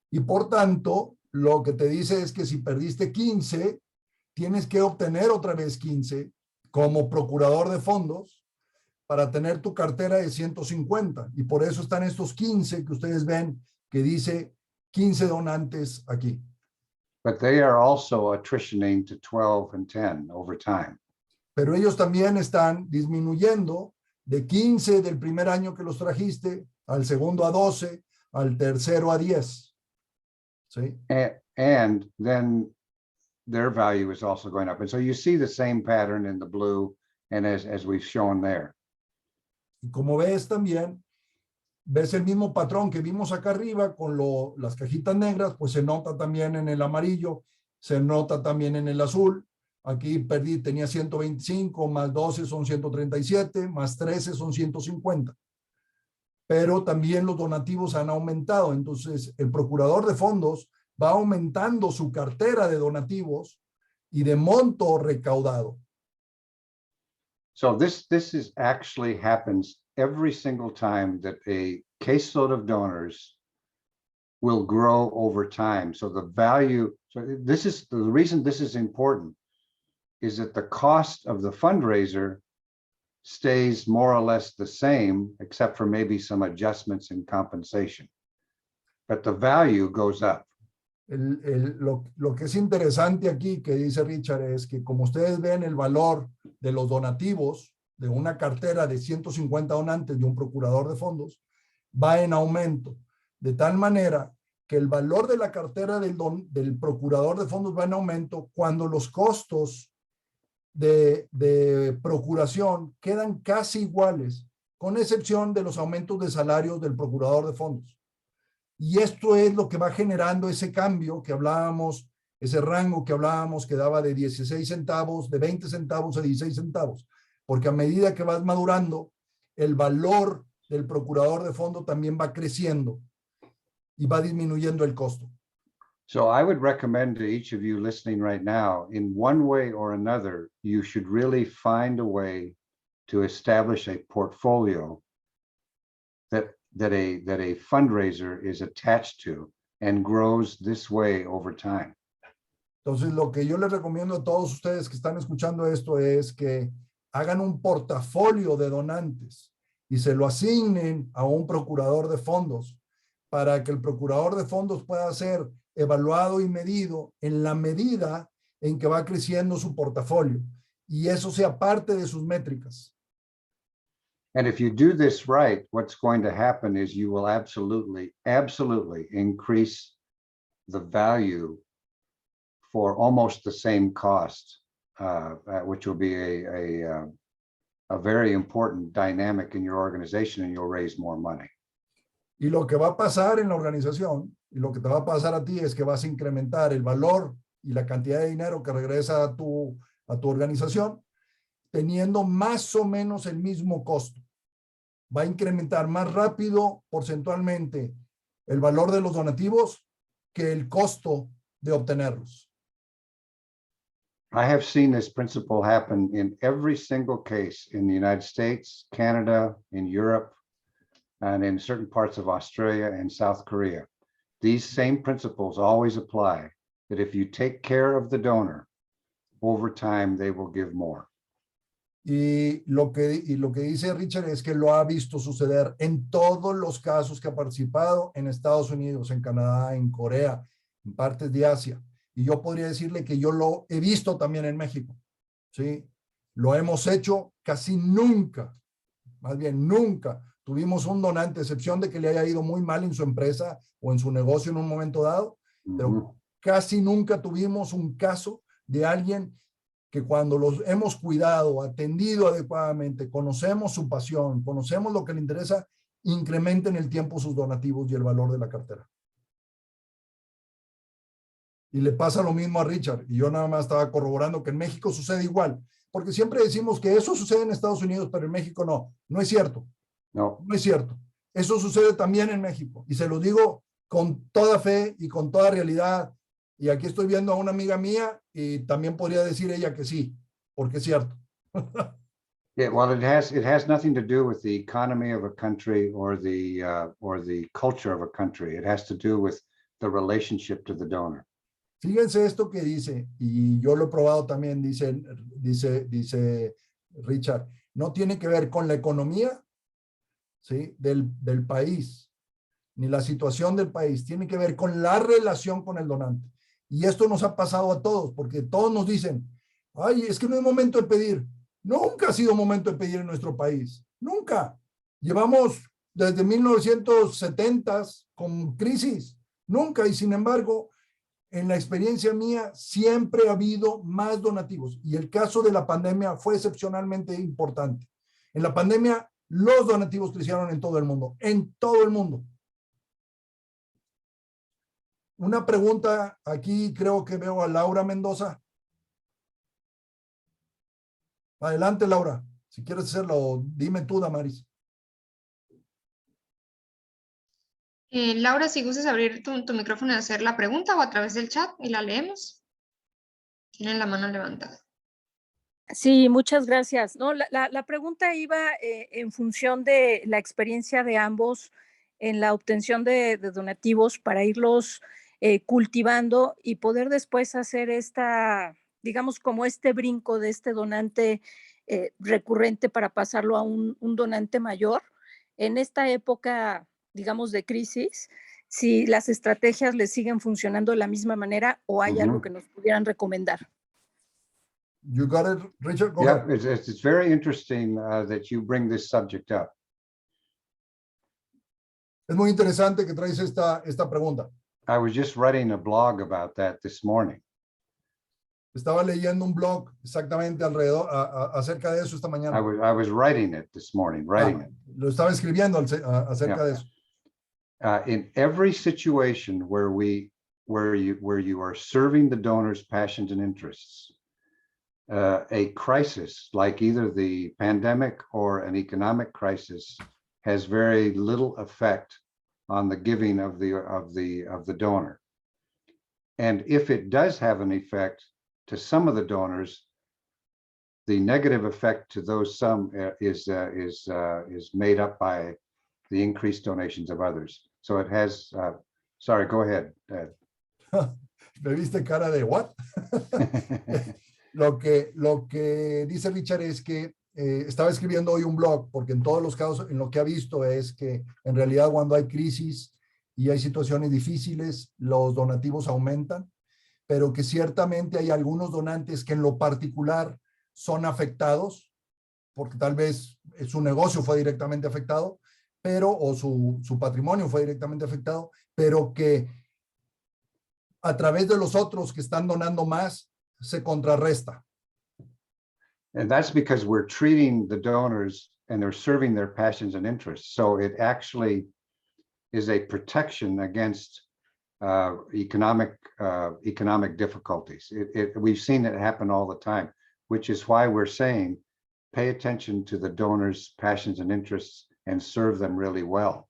Y por tanto, lo que te dice es que si perdiste 15, tienes que obtener otra vez 15 como procurador de fondos para tener tu cartera de 150. Y por eso están estos 15 que ustedes ven que dice 15 donantes aquí. But they are also attritioning to 12 and 10 over time. Pero ellos también están disminuyendo de 15 del primer año que los trajiste, al segundo a 12, al tercero a 10. ¿Sí? And then their value is also going up. And so you see the same pattern in the blue and as we've shown there. Y como ves también, ves el mismo patrón que vimos acá arriba con las cajitas negras, pues se nota también en el amarillo, se nota también en el azul. Aquí tenía 125, más 12 son 137, más 13 son 150. Pero también los donativos han aumentado. Entonces, el procurador de fondos va aumentando su cartera de donativos y de monto recaudado. So this is actually happens every single time that a caseload of donors will grow over time. So the value, so this is the reason this is important, is that the cost of the fundraiser stays more or less the same, except for maybe some adjustments in compensation. But the value goes up. Lo que es interesante aquí que dice Richard es que como ustedes ven el valor de los donativos de una cartera de 150 donantes de un procurador de fondos va en aumento, de tal manera que el valor de la cartera del procurador de fondos va en aumento cuando los costos de procuración quedan casi iguales, con excepción de los aumentos de salarios del procurador de fondos. Y esto es lo que va generando ese cambio que hablábamos, ese rango que hablábamos que daba de 16 centavos, de 20 centavos a 16 centavos, porque a medida que vas madurando, el valor del procurador de fondo también va creciendo y va disminuyendo el costo. So I would recommend to each of you listening right now, in one way or another, you should really find a way to establish a portfolio that a fundraiser is attached to and grows this way over time. Entonces, lo que yo les recomiendo a todos ustedes que están escuchando esto es que hagan un portafolio de donantes y se lo asignen a un procurador de fondos para que el procurador de fondos pueda ser evaluado y medido en la medida en que va creciendo su portafolio y eso sea parte de sus métricas. And if you do this right, what's going to happen is you will absolutely increase the value for almost the same cost, which will be a very important dynamic in your organization, and you'll raise more money. Y lo que va a pasar en la organización, y lo que te va a pasar a ti es que vas a incrementar el valor y la cantidad de dinero que regresa a tu organización, teniendo más o menos el mismo costo. Va a incrementar más rápido porcentualmente el valor de los donativos que el costo de obtenerlos. I have seen this principle happen in every single case in the United States, Canada, in Europe, and in certain parts of Australia and South Korea. These same principles always apply, that if you take care of the donor, over time they will give more. Y lo que dice Richard es que lo ha visto suceder en todos los casos que ha participado en Estados Unidos, en Canadá, en Corea, en partes de Asia. Y yo podría decirle que yo lo he visto también en México, ¿sí? Lo hemos hecho casi nunca, más bien nunca tuvimos un donante, a excepción de que le haya ido muy mal en su empresa o en su negocio en un momento dado, pero casi nunca tuvimos un caso de alguien que cuando los hemos cuidado, atendido adecuadamente, conocemos su pasión, conocemos lo que le interesa, incrementen el tiempo sus donativos y el valor de la cartera. Y le pasa lo mismo a Richard, y yo nada más estaba corroborando que en México sucede igual, porque siempre decimos que eso sucede en Estados Unidos, pero en México no. No es cierto. No. No es cierto. Eso sucede también en México, y se lo digo con toda fe y con toda realidad. Y aquí estoy viendo a una amiga mía y también podría decir ella que sí, porque es cierto. Yeah, well, it has nothing to do with the economy of a country or the culture of a country. It has to do with the relationship to the donor. Fíjense esto que dice, y yo lo he probado también, dice Richard, no tiene que ver con la economía, ¿sí? del país, ni la situación del país, tiene que ver con la relación con el donante. Y esto nos ha pasado a todos, porque todos nos dicen, ay, es que no es momento de pedir. Nunca ha sido momento de pedir en nuestro país, nunca. Llevamos desde 1970 con crisis, nunca, y sin embargo, en la experiencia mía, siempre ha habido más donativos, y el caso de la pandemia fue excepcionalmente importante. En la pandemia, los donativos crecieron en todo el mundo, en todo el mundo. Una pregunta aquí, creo que veo a Laura Mendoza. Adelante, Laura. Si quieres hacerlo, dime tú, Damaris. Laura, si gustas abrir tu micrófono y hacer la pregunta o a través del chat y la leemos. Tienen la mano levantada. Sí, muchas gracias. No, la pregunta iba en función de la experiencia de ambos en la obtención de donativos para irlos cultivando y poder después hacer digamos, como este brinco de este donante recurrente para pasarlo a un donante mayor. En esta época, digamos, de crisis, si las estrategias les siguen funcionando de la misma manera o hay algo que nos pudieran recomendar. You got it, Richard? Go Yeah, ahead. it's very interesting that you bring this subject up. Es muy interesante que traes esta pregunta. I was just writing a blog about that this morning. Estaba leyendo un blog exactamente alrededor acerca de eso esta mañana. I was writing it this morning, it. Lo estaba escribiendo acerca de eso. In every situation where you are serving the donor's passions and interests, a crisis like either the pandemic or an economic crisis has very little effect on the giving of the donor. And if it does have an effect to some of the donors, the negative effect to those some is made up by the increased donations of others. So it has, sorry, go ahead. Me viste cara de what? Lo que dice Richard es que estaba escribiendo hoy un blog, porque en todos los casos, en lo que ha visto es que en realidad cuando hay crisis y hay situaciones difíciles, los donativos aumentan, pero que ciertamente hay algunos donantes que en lo particular son afectados, porque tal vez su negocio fue directamente afectado, o su patrimonio fue directamente afectado, pero que a través de los otros que están donando más, se contrarresta. And that's because we're treating the donors and they're serving their passions and interests. So it actually is a protection against economic difficulties. We've seen it happen all the time, which is why we're saying pay attention to the donors' passions and interests and serve them really well.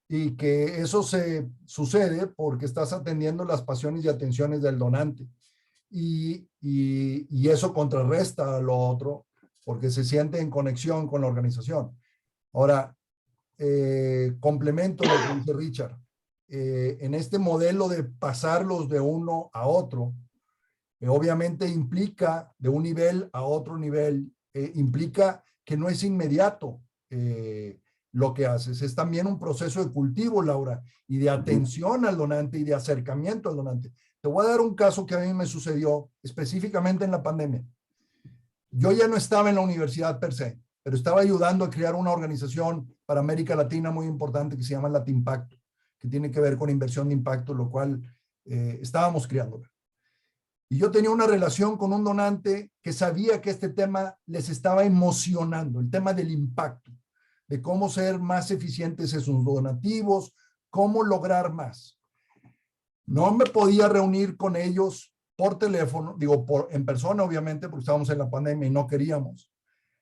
Y que eso se sucede porque estás atendiendo las pasiones y atenciones del donante. Y eso contrarresta a lo otro porque se siente en conexión con la organización. Ahora, complemento lo que dice Richard. En este modelo de pasarlos de uno a otro, obviamente implica de un nivel a otro nivel implica que no es inmediato lo que haces, es también un proceso de cultivo, Laura, y de atención al donante y de acercamiento al donante. Te voy a dar un caso que a mí me sucedió específicamente en la pandemia. Yo ya no estaba en la universidad per se, pero estaba ayudando a crear una organización para América Latina muy importante que se llama Latimpacto, que tiene que ver con inversión de impacto, lo cual estábamos creándola. Y yo tenía una relación con un donante que sabía que este tema les estaba emocionando, el tema del impacto, de cómo ser más eficientes en sus donativos, cómo lograr más. No me podía reunir con ellos por teléfono, digo, en persona obviamente, porque estábamos en la pandemia y no queríamos.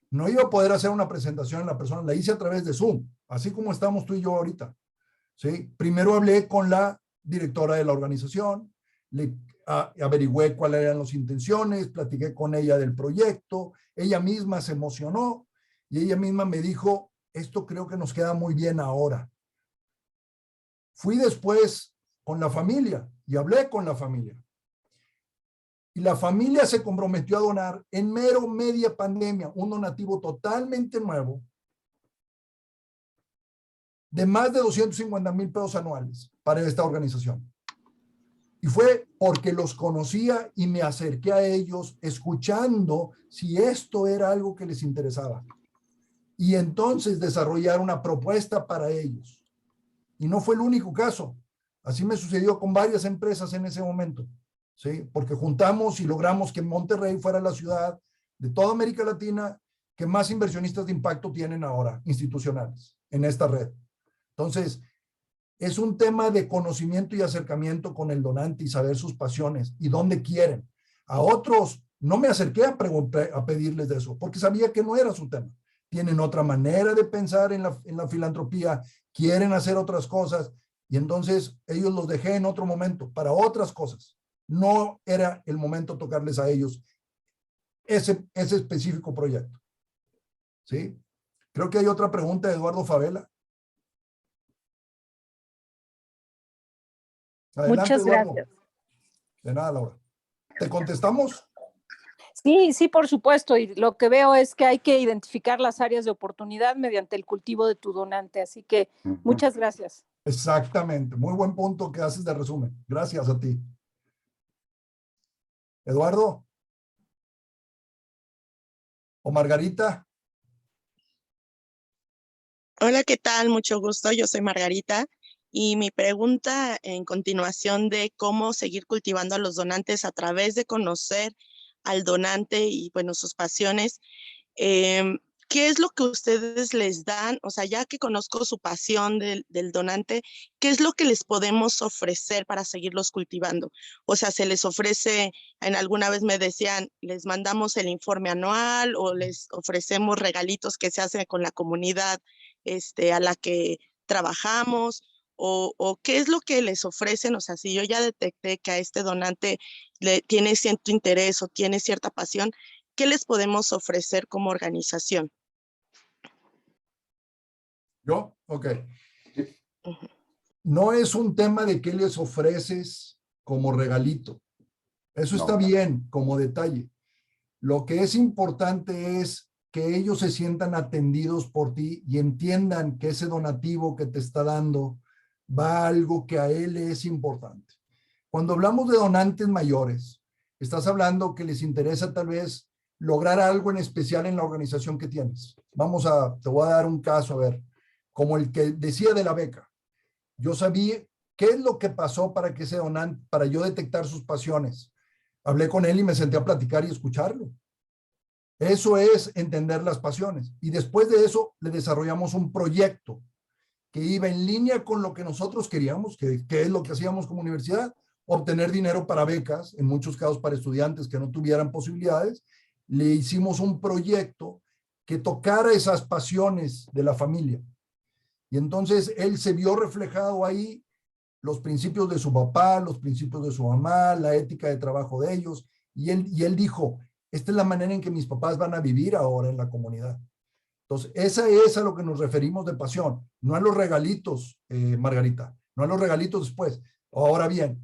No iba a poder hacer una presentación en la persona, la hice a través de Zoom, así como estamos tú y yo ahorita. ¿Sí? Primero hablé con la directora de la organización, le averigüé cuáles eran las intenciones, platiqué con ella del proyecto, ella misma se emocionó y ella misma me dijo, esto creo que nos queda muy bien ahora. Fui después con la familia y hablé con la familia. Y la familia se comprometió a donar en media pandemia un donativo totalmente nuevo de más de 250,000 pesos anuales para esta organización. Y fue porque los conocía y me acerqué a ellos escuchando si esto era algo que les interesaba. Y entonces desarrollar una propuesta para ellos. Y no fue el único caso. Así me sucedió con varias empresas en ese momento. ¿Sí? Porque juntamos y logramos que Monterrey fuera la ciudad de toda América Latina que más inversionistas de impacto tienen ahora, institucionales, en esta red. Entonces, es un tema de conocimiento y acercamiento con el donante y saber sus pasiones y dónde quieren. A otros no me acerqué a pedirles de eso, porque sabía que no era su tema. Tienen otra manera de pensar en la filantropía, quieren hacer otras cosas, y entonces ellos los dejé en otro momento para otras cosas. No era el momento tocarles a ellos ese específico proyecto. ¿Sí? Creo que hay otra pregunta de Eduardo Favela. Adelante, Muchas Eduardo. gracias. De nada, Laura. ¿Te contestamos? Sí, por supuesto. Y lo que veo es que hay que identificar las áreas de oportunidad mediante el cultivo de tu donante. Así que muchas gracias. Exactamente. Muy buen punto que haces de resumen. Gracias a ti. Eduardo. ¿O Margarita? Hola, ¿qué tal? Mucho gusto. Yo soy Margarita. Y mi pregunta en continuación de cómo seguir cultivando a los donantes a través de conocer al donante y, bueno, sus pasiones. ¿Qué es lo que ustedes les dan? O sea, ya que conozco su pasión del donante, ¿qué es lo que les podemos ofrecer para seguirlos cultivando? O sea, se les ofrece, alguna vez me decían, les mandamos el informe anual o les ofrecemos regalitos que se hacen con la comunidad a la que trabajamos. O qué es lo que les ofrecen. O sea, si yo ya detecté que a este donante tiene cierto interés o tiene cierta pasión, ¿qué les podemos ofrecer como organización? ¿Yo? Ok. No es un tema de qué les ofreces como regalito. Eso está bien como detalle. Lo que es importante es que ellos se sientan atendidos por ti y entiendan que ese donativo que te está dando va a algo que a él es importante. Cuando hablamos de donantes mayores, estás hablando que les interesa tal vez lograr algo en especial en la organización que tienes. Te voy a dar un caso, a ver, como el que decía de la beca. Yo sabía qué es lo que pasó para que ese donante, para yo detectar sus pasiones. Hablé con él y me senté a platicar y escucharlo. Eso es entender las pasiones. Y después de eso, le desarrollamos un proyecto que iba en línea con lo que nosotros queríamos, que es lo que hacíamos como universidad, obtener dinero para becas, en muchos casos para estudiantes que no tuvieran posibilidades. Le hicimos un proyecto que tocara esas pasiones de la familia. Y entonces él se vio reflejado ahí los principios de su papá, los principios de su mamá, la ética de trabajo de ellos. Y él dijo, esta es la manera en que mis papás van a vivir ahora en la comunidad. Entonces, esa es a lo que nos referimos de pasión, no a los regalitos, Margarita, no a los regalitos después. Ahora bien,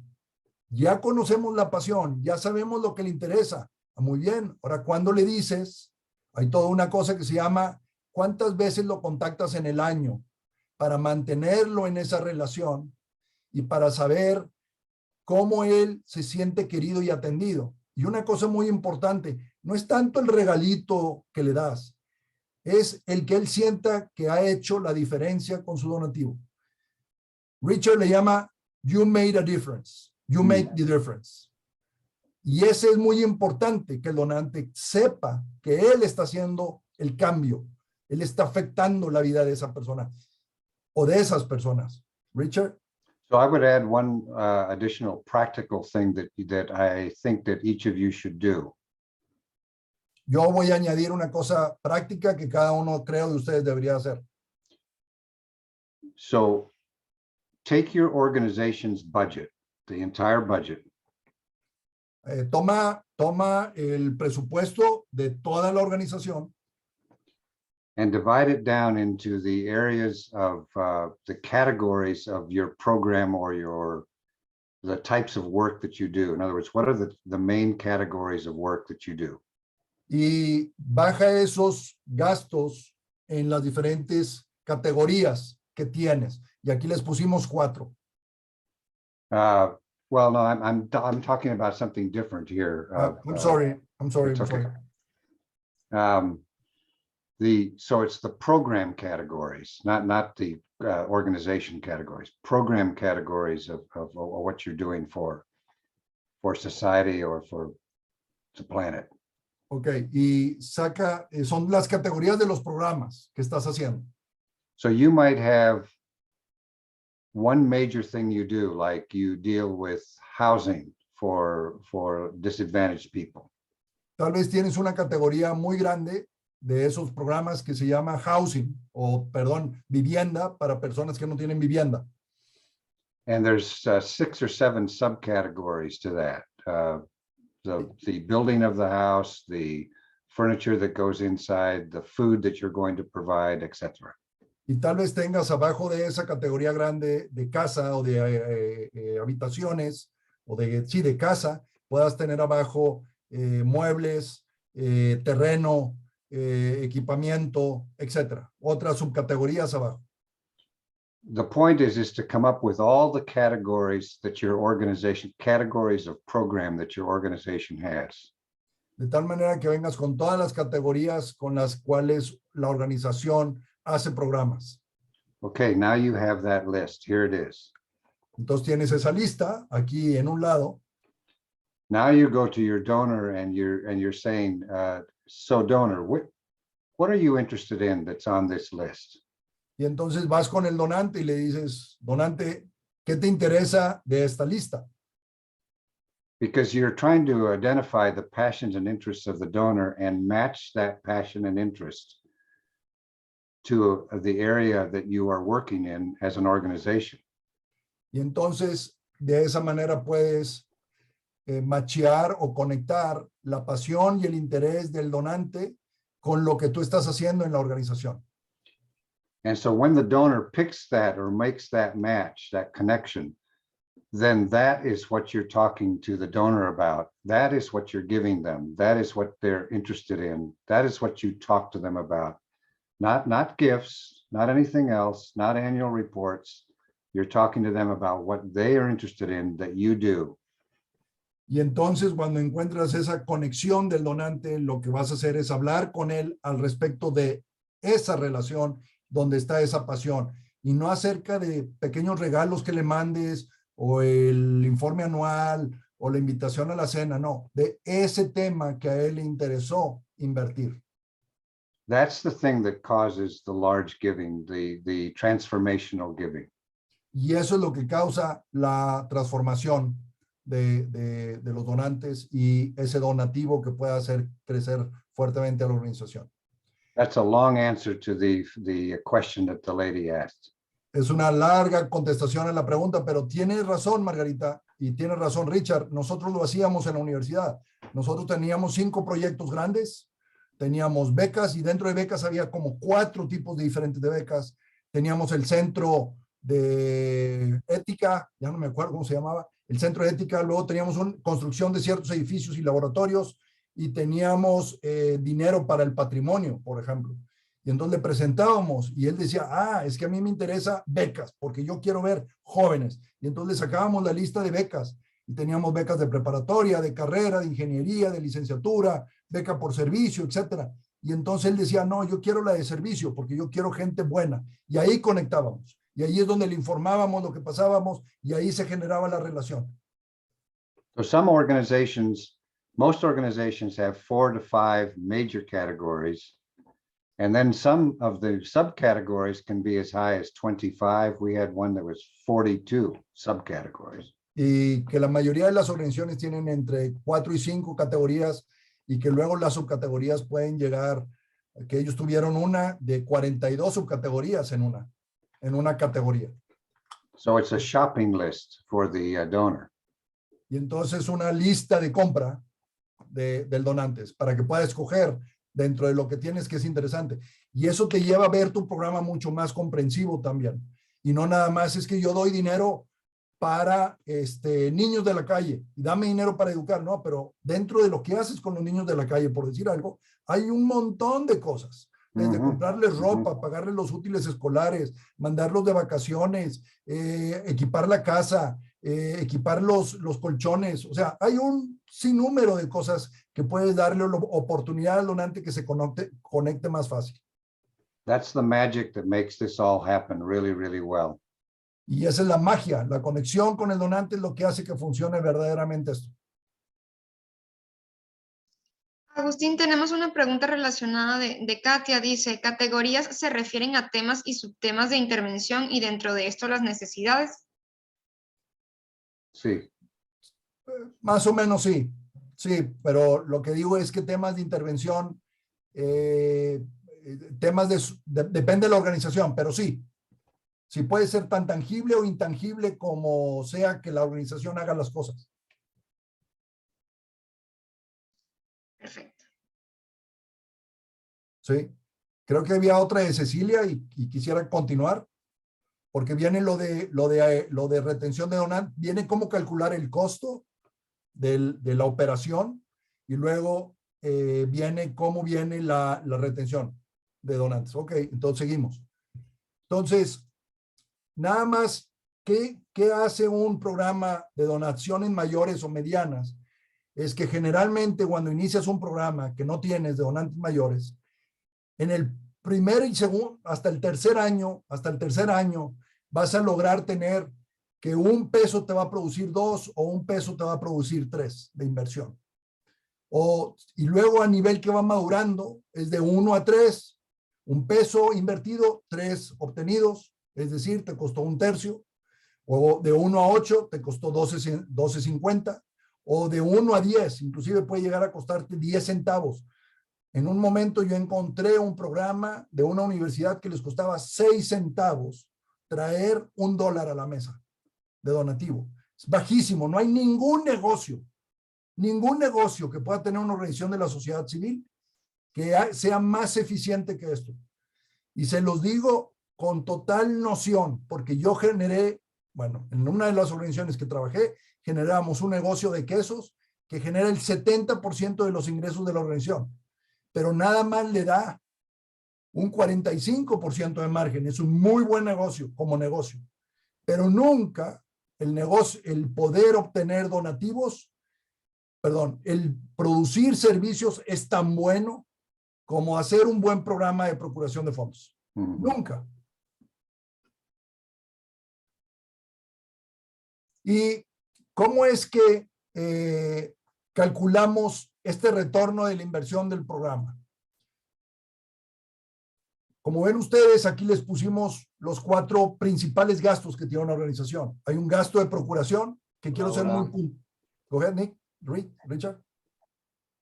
ya conocemos la pasión, ya sabemos lo que le interesa. Muy bien, ahora, ¿cuándo le dices Hay toda una cosa que se llama cuántas veces lo contactas en el año para mantenerlo en esa relación y para saber cómo él se siente querido y atendido. Y una cosa muy importante, no es tanto el regalito que le das, es el que él sienta que ha hecho la diferencia con su donativo. Richard le llama, you made a difference, you make the difference. Y ese es muy importante, que el donante sepa que él está haciendo el cambio, él está afectando la vida de esa persona o de esas personas. Richard? So I would add one additional practical thing that I think that each of you should do. Yo voy a añadir una cosa práctica que cada uno creo de ustedes debería hacer. So take your organization's budget, the entire budget, Toma el presupuesto de toda la organización and divide it down into the areas of the categories of your program or the types of work that you do. In other words, what are the main categories of work that you do? y baja esos gastos en las diferentes categorías que tienes. Y aquí les pusimos 4. Well, no, I'm talking about something different here. I'm sorry. it's okay. So it's the program categories, not the organization categories, program categories of what you're doing for society or for the planet. Ok, y saca, son las categorías de los programas que estás haciendo. So you might have one major thing you do, like you deal with housing for disadvantaged people. Tal vez tienes una categoría muy grande de esos programas que se llama housing, vivienda para personas que no tienen vivienda. And there's 6 or 7 subcategories to that. The building of the house, the furniture that goes inside, the food that you're going to provide, etc. Y tal vez tengas abajo de esa categoría grande de casa o de habitaciones o de casa, puedas tener abajo muebles, terreno, equipamiento, etc. Otras subcategorías abajo. The point is to come up with all the categories that your organization, categories of program that your organization has. De tal manera que vengas con todas las categorías con las cuales la organización hace programas. Okay, now you have that list. Here it is. Entonces tienes esa lista aquí en un lado. Now you go to your donor and you're saying, so donor, what are you interested in that's on this list? Y entonces vas con el donante y le dices, donante, ¿qué te interesa de esta lista? Because you're trying to identify the passions and interests of the donor and match that passion and interest to the area that you are working in as an organization. Y entonces, de esa manera puedes machear o conectar la pasión y el interés del donante con lo que tú estás haciendo en la organización. And so when the donor picks that or makes that match, that connection, then that is what you're talking to the donor about. That is what you're giving them. That is what they're interested in. That is what you talk to them about. Not gifts, not anything else, not annual reports. You're talking to them about what they are interested in that you do. Y entonces cuando encuentras esa conexión del donante, lo que vas a hacer es hablar con él al respecto de esa relación donde está esa pasión y no acerca de pequeños regalos que le mandes o el informe anual o la invitación a la cena, no, de ese tema que a él le interesó invertir. That's the thing that causes the large giving, the transformational giving. Y eso es lo que causa la transformación de los donantes y ese donativo que pueda hacer crecer fuertemente a la organización. That's a long answer to the question that the lady asked. Es una larga contestación a la pregunta, pero tienes razón, Margarita, y tienes razón, Richard. Nosotros lo hacíamos en la universidad. Nosotros teníamos 5 proyectos grandes, teníamos becas y dentro de becas había como 4 tipos diferentes de becas. Teníamos el centro de ética, ya no me acuerdo cómo se llamaba, el centro de ética, luego teníamos una construcción de ciertos edificios y laboratorios y teníamos dinero para el patrimonio, por ejemplo. Y entonces le presentábamos y él decía, es que a mí me interesa becas porque yo quiero ver jóvenes. Y entonces le sacábamos la lista de becas y teníamos becas de preparatoria, de carrera, de ingeniería, de licenciatura, beca por servicio, etcétera. Y entonces él decía, no, yo quiero la de servicio porque yo quiero gente buena. Y ahí conectábamos. Y ahí es donde le informábamos lo que pasábamos y ahí se generaba la relación. So most organizations have 4 to 5 major categories. And then some of the subcategories can be as high as 25. We had one that was 42 subcategories. Y que la mayoría de las organizaciones tienen entre 4 y 5 categorías y que luego las subcategorías pueden llegar, que ellos tuvieron una de 42 subcategorías en una categoría. So it's a shopping list for the donor. Y entonces una lista de compra del donantes para que pueda escoger dentro de lo que tienes que es interesante. Y eso te lleva a ver tu programa mucho más comprensivo también. Y no nada más es que yo doy dinero para niños de la calle y dame dinero para educar, no, pero dentro de lo que haces con los niños de la calle, por decir algo, hay un montón de cosas, desde comprarles ropa, pagarles los útiles escolares, mandarlos de vacaciones, equipar la casa, equipar los colchones, o sea, hay un sinnúmero de cosas que puedes darle la oportunidad al donante que se conecte más fácil. That's the magic that makes this all happen really, really well. Y esa es la magia, la conexión con el donante es lo que hace que funcione verdaderamente esto. Agustín, tenemos una pregunta relacionada de Katia. Dice, ¿categorías se refieren a temas y subtemas de intervención y dentro de esto las necesidades? Sí. Más o menos sí. Sí, pero lo que digo es que temas de intervención, depende de la organización, pero sí. Sí puede ser tan tangible o intangible como sea que la organización haga las cosas. Perfecto. Sí. Creo que había otra de Cecilia y quisiera continuar, porque viene lo de retención de donantes, viene cómo calcular el costo de la operación y luego viene cómo viene la retención de donantes. Ok, entonces seguimos. Entonces, nada más, ¿qué hace un programa de donaciones mayores o medianas? Es que generalmente cuando inicias un programa que no tienes de donantes mayores, en el primer y segundo, hasta el tercer año, vas a lograr tener que un peso te va a producir 2 o un peso te va a producir 3 de inversión. Y luego a nivel que va madurando es de 1 a 3, un peso invertido, 3 obtenidos, es decir, te costó 1/3, o de 1 a 8 te costó 12.50, o de 1 a 10, inclusive puede llegar a costarte 10 centavos. En un momento yo encontré un programa de una universidad que les costaba 6 centavos traer $1 a la mesa de donativo. Es bajísimo, no hay ningún negocio que pueda tener una organización de la sociedad civil que sea más eficiente que esto. Y se los digo con total noción, porque yo generé, bueno, en una de las organizaciones que trabajé, generamos un negocio de quesos que genera el 70% de los ingresos de la organización, pero nada más le da un 45% de margen. Es un muy buen negocio como negocio, pero nunca el poder obtener donativos, el producir servicios es tan bueno como hacer un buen programa de procuración de fondos. Nunca. ¿Y cómo es que calculamos este retorno de la inversión del programa? Como ven ustedes, aquí les pusimos los 4 principales gastos que tiene una organización. Hay un gasto de procuración, que quiero ser muy puntual. Go ahead, Nick. Richard.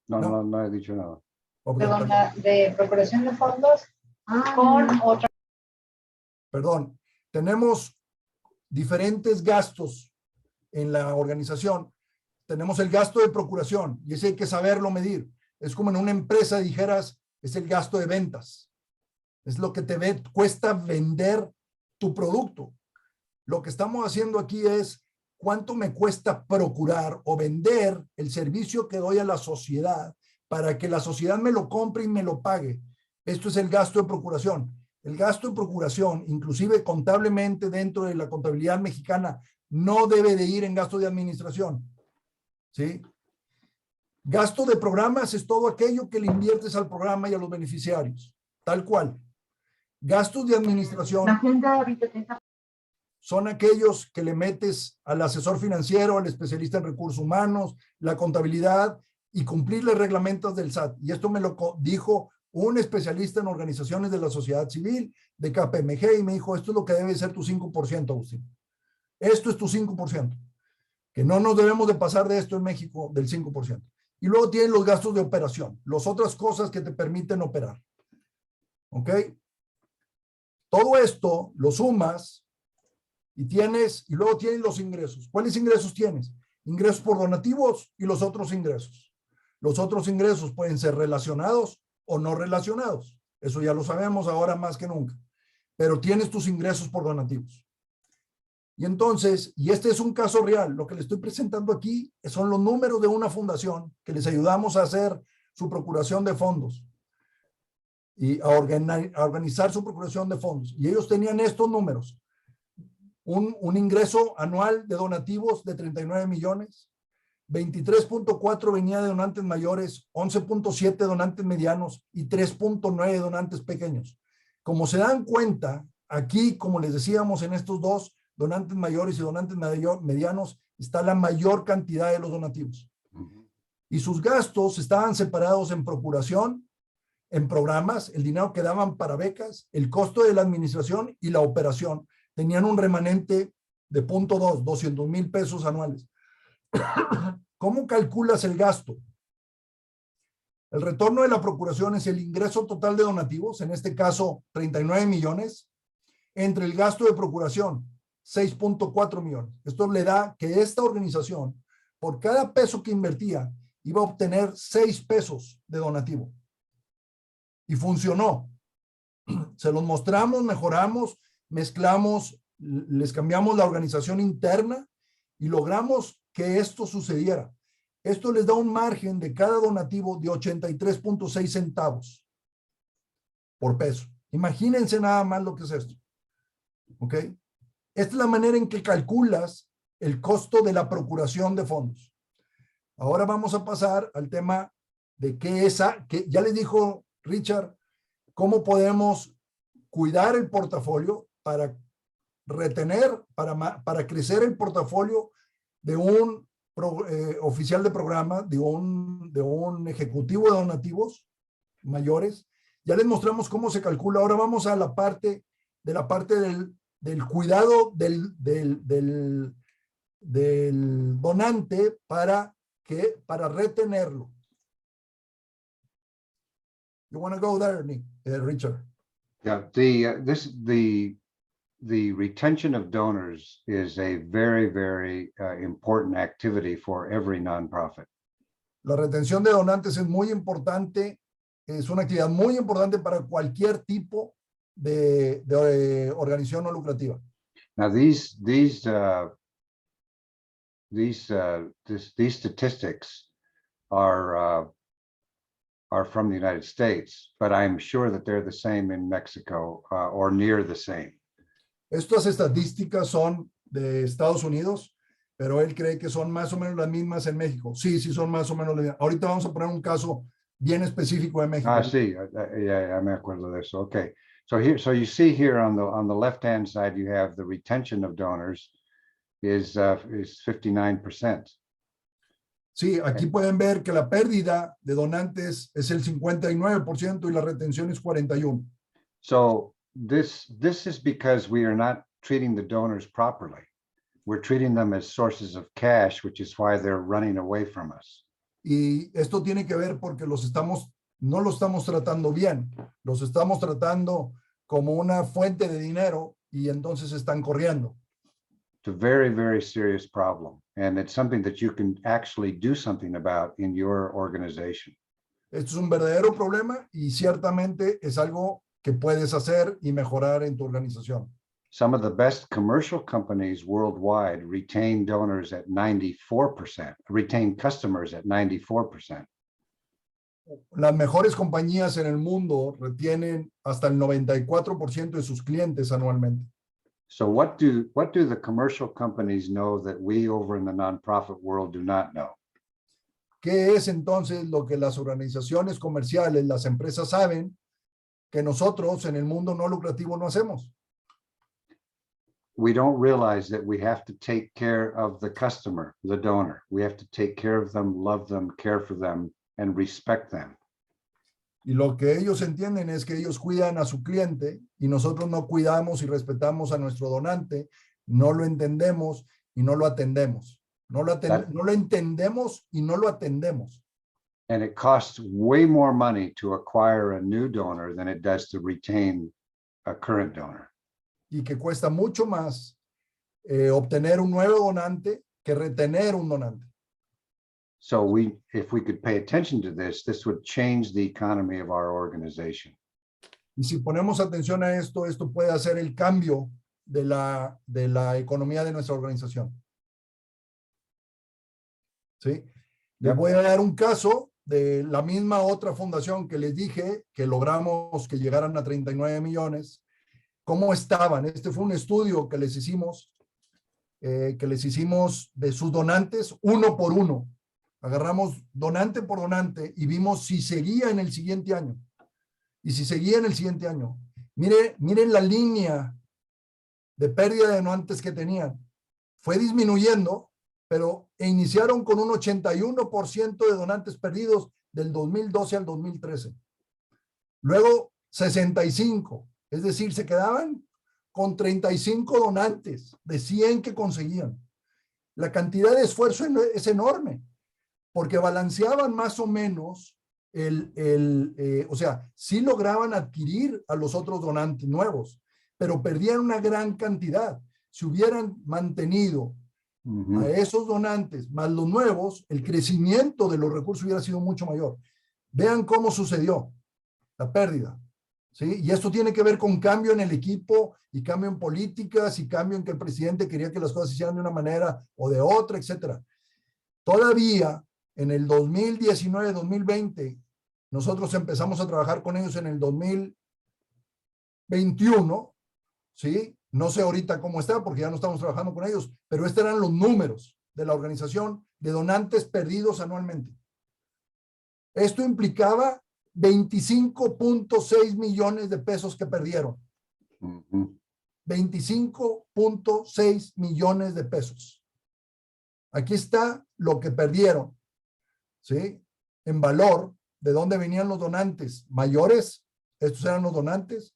No he dicho nada. Okay, perdón, de procuración de fondos con otra. Perdón, tenemos diferentes gastos en la organización. Tenemos el gasto de procuración y ese hay que saberlo medir. Es como en una empresa dijeras, es el gasto de ventas. Es lo que te cuesta vender tu producto. Lo que estamos haciendo aquí es cuánto me cuesta procurar o vender el servicio que doy a la sociedad para que la sociedad me lo compre y me lo pague. Esto es el gasto de procuración. El gasto de procuración, inclusive contablemente dentro de la contabilidad mexicana, no debe de ir en gasto de administración. ¿Sí? Gasto de programas es todo aquello que le inviertes al programa y a los beneficiarios, tal cual. Gastos de administración son aquellos que le metes al asesor financiero, al especialista en recursos humanos, la contabilidad y cumplir los reglamentos del SAT. Y esto me lo dijo un especialista en organizaciones de la sociedad civil, de KPMG, y me dijo, esto es lo que debe ser tu 5%, Agustín. Esto es tu 5%. Que no nos debemos de pasar de esto en México, del 5%. Y luego tienen los gastos de operación, las otras cosas que te permiten operar. ¿Ok? Todo esto lo sumas y luego tienes los ingresos. ¿Cuáles ingresos tienes? Ingresos por donativos y los otros ingresos. Los otros ingresos pueden ser relacionados o no relacionados. Eso ya lo sabemos ahora más que nunca. Pero tienes tus ingresos por donativos. Y entonces, y este es un caso real, lo que le estoy presentando aquí son los números de una fundación que les ayudamos a hacer su procuración de fondos y a organizar su procuración de fondos. Y ellos tenían estos números. Un ingreso anual de donativos de 39 millones, 23.4 venía de donantes mayores, 11.7 donantes medianos y 3.9 donantes pequeños. Como se dan cuenta, aquí, como les decíamos en estos dos, donantes mayores y donantes medianos, está la mayor cantidad de los donativos. Y sus gastos estaban separados en procuración, en programas, el dinero que daban para becas, el costo de la administración y la operación. Tenían un remanente de 0.2, 200,000 pesos anuales. ¿Cómo calculas el gasto? El retorno de la procuración es el ingreso total de donativos, en este caso 39 millones, entre el gasto de procuración, 6.4 millones. Esto le da que esta organización, por cada peso que invertía, iba a obtener 6 pesos de donativo. Y funcionó. Se los mostramos, mejoramos, mezclamos, les cambiamos la organización interna y logramos que esto sucediera. Esto les da un margen de cada donativo de 83.6 centavos por peso. Imagínense nada más lo que es esto. ¿Ok? Esta es la manera en que calculas el costo de la procuración de fondos. Ahora vamos a pasar al tema de que ya les dijo Richard, cómo podemos cuidar el portafolio para retener, para crecer el portafolio de un oficial de programa, de un ejecutivo de donativos mayores. Ya les mostramos cómo se calcula. Ahora vamos a la parte del cuidado del donante para retenerlo. You want to go there, Nick, Richard? Yeah, the retention of donors is a very, very important activity for every nonprofit. La retención de donantes es muy importante, es una actividad muy importante para cualquier tipo de organización no lucrativa. Now, these statistics are from the United States, but I'm sure that they're the same in Mexico or near the same. Estas estadísticas son de Estados Unidos, pero él cree que son más o menos las mismas en México. Sí, son más o menos las mismas. Ahorita vamos a poner un caso bien específico de México. Ah, sí, ya me acuerdo de eso. Okay, so you see here on the left-hand side, you have the retention of donors is 59%. Sí, aquí pueden ver que la pérdida de donantes es el 59% y la retención es 41%. So this is because we are not treating the donors properly. We're treating them as sources of cash, which is why they're running away from us. Y esto tiene que ver porque no los estamos tratando bien. Los estamos tratando como una fuente de dinero y entonces están corriendo. It's a very, very serious problem. And it's something that you can actually do something about in your organization. Esto es un verdadero problema y ciertamente es algo que puedes hacer y mejorar en tu organización. Some of the best commercial companies worldwide retain donors at 94%, retain customers at 94%. las mejores compañías en el mundo retienen hasta el 94% de sus clientes anualmente. So what do the commercial companies know that we over in the nonprofit world do not know? ¿Qué es entonces lo que las organizaciones comerciales, las empresas saben que nosotros en el mundo no lucrativo no hacemos? We don't realize that we have to take care of the customer, the donor. We have to take care of them, love them, care for them, and respect them. Y lo que ellos entienden es que ellos cuidan a su cliente y nosotros no cuidamos y respetamos a nuestro donante, no lo entendemos y no lo atendemos. No lo entendemos y no lo atendemos. And it costs way more money to acquire a new donor than it does to retain a current donor. Y que cuesta mucho más obtener un nuevo donante que retener un donante. So if we could pay attention to this, this would change the economy of our organization. Y si ponemos atención a esto, esto puede hacer el cambio de la economía de nuestra organización. ¿Sí? Les voy a dar un caso de la misma otra fundación que les dije, que logramos que llegaran a 39 millones. ¿Cómo estaban? Este fue un estudio que les hicimos de sus donantes uno por uno. Agarramos donante por donante y vimos si seguía en el siguiente año. Y si seguía en el siguiente año. Miren la línea de pérdida de donantes que tenían. Fue disminuyendo, pero iniciaron con un 81% de donantes perdidos del 2012 al 2013. Luego 65, es decir, se quedaban con 35 donantes de 100 que conseguían. La cantidad de esfuerzo es enorme, porque balanceaban más o menos o sea, sí lograban adquirir a los otros donantes nuevos, pero perdían una gran cantidad. Si hubieran mantenido a esos donantes más los nuevos, el crecimiento de los recursos hubiera sido mucho mayor. Vean cómo sucedió la pérdida, ¿sí? Y esto tiene que ver con cambio en el equipo y cambio en políticas y cambio en que el presidente quería que las cosas se hicieran de una manera o de otra, etcétera. Todavía en el 2019-2020, nosotros empezamos a trabajar con ellos en el 2021, ¿sí? No sé ahorita cómo está porque ya no estamos trabajando con ellos, pero estos eran los números de la organización de donantes perdidos anualmente. Esto implicaba 25.6 millones de pesos que perdieron. 25.6 millones de pesos. Aquí está lo que perdieron, ¿sí? En valor, de dónde venían los donantes mayores, estos eran los donantes,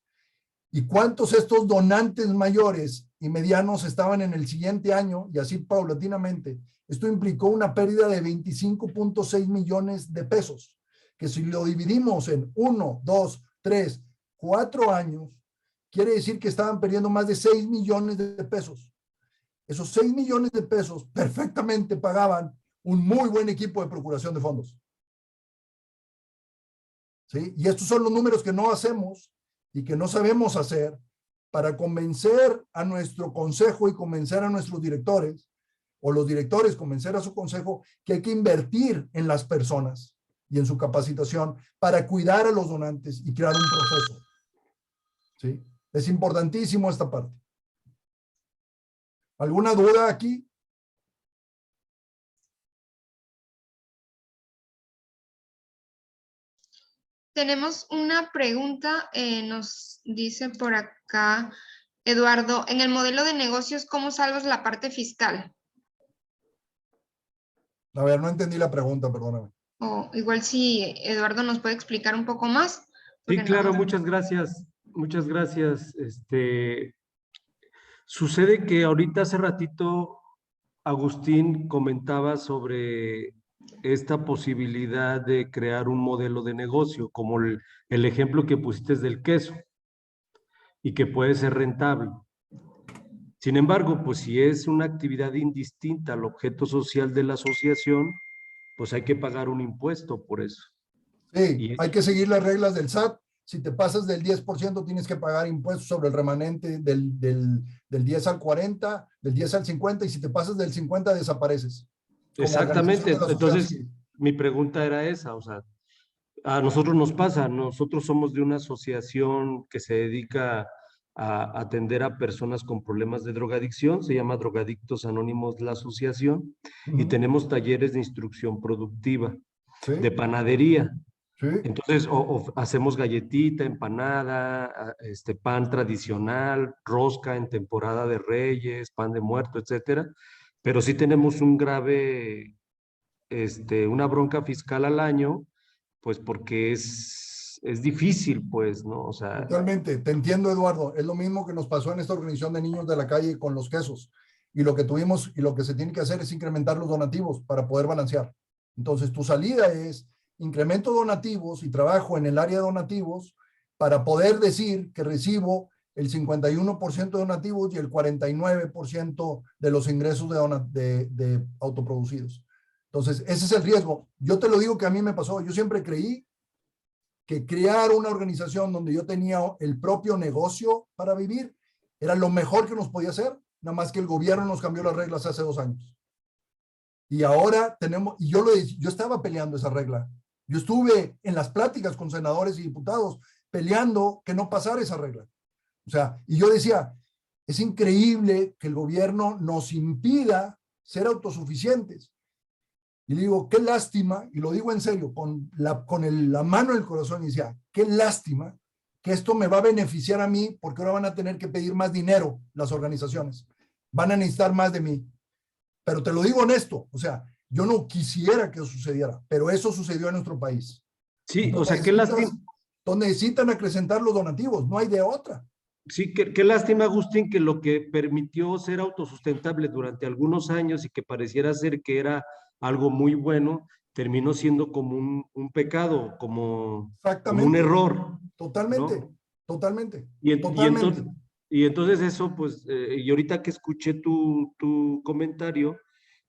y cuántos estos donantes mayores y medianos estaban en el siguiente año, y así paulatinamente. Esto implicó una pérdida de 25.6 millones de pesos, que si lo dividimos en 1, 2, 3, 4 años, quiere decir que estaban perdiendo más de 6 millones de pesos. Esos 6 millones de pesos perfectamente pagaban un muy buen equipo de procuración de fondos. ¿Sí? Y estos son los números que no hacemos y que no sabemos hacer para convencer a nuestro consejo y convencer a nuestros directores, o los directores convencer a su consejo que hay que invertir en las personas y en su capacitación para cuidar a los donantes y crear un proceso. ¿Sí? Es importantísimo esta parte. ¿Alguna duda aquí? Tenemos una pregunta, nos dice por acá, Eduardo, en el modelo de negocios, ¿cómo salvas la parte fiscal? A ver, no entendí la pregunta, perdóname. O igual si Eduardo nos puede explicar un poco más. Sí, claro, muchas gracias. Muchas gracias. Sucede que ahorita hace ratito Agustín comentaba sobre esta posibilidad de crear un modelo de negocio, como el ejemplo que pusiste del queso, y que puede ser rentable. Sin embargo, pues si es una actividad indistinta al objeto social de la asociación, pues hay que pagar un impuesto por eso. Sí, hay que seguir las reglas del SAT. Si te pasas del 10%, tienes que pagar impuestos sobre el remanente del 10 al 40, del 10 al 50, y si te pasas del 50, desapareces. Exactamente. Entonces, mi pregunta era esa, o sea, A nosotros nos pasa, nosotros somos de una asociación que se dedica a atender a personas con problemas de drogadicción, se llama Drogadictos Anónimos la asociación, y tenemos talleres de instrucción productiva, Sí, de panadería. sí. Entonces, hacemos galletita, empanada, pan tradicional, rosca en temporada de Reyes, pan de muerto, etcétera. Pero sí tenemos un grave, una bronca fiscal al año, pues porque es difícil, pues, ¿no? O sea, Totalmente, te entiendo, Eduardo. Es lo mismo que nos pasó en esta organización de niños de la calle con los quesos. Y lo que tuvimos y lo que se tiene que hacer es incrementar los donativos para poder balancear. Entonces, tu salida es incremento donativos y trabajo en el área de donativos para poder decir que recibo el 51% de donativos y el 49% de los ingresos de autoproducidos. Entonces, ese es el riesgo. Yo te lo digo que a mí me pasó. Yo siempre creí que crear una organización donde yo tenía el propio negocio para vivir era lo mejor que nos podía hacer, nada más que el gobierno nos cambió las reglas hace 2 años. Y ahora tenemos, y yo estaba peleando esa regla. Yo estuve en las pláticas con senadores y diputados peleando que no pasara esa regla. O sea, y yo decía, es increíble que el gobierno nos impida ser autosuficientes. Y le digo, qué lástima, y lo digo en serio, con la mano en el corazón, y decía, qué lástima que esto me va a beneficiar a mí, porque ahora van a tener que pedir más dinero las organizaciones. Van a necesitar más de mí. Pero te lo digo honesto, o sea, yo no quisiera que eso sucediera, pero eso sucedió en nuestro país. sí, Entonces, o sea, qué lástima. necesitan acrecentar los donativos, no hay de otra. Sí, qué lástima, Agustín, que lo que permitió ser autosustentable durante algunos años y que pareciera ser que era algo muy bueno, terminó siendo como un pecado, como un Exactamente. error, Totalmente, ¿no? totalmente, Y totalmente. entonces eso, pues, y ahorita que escuché tu comentario,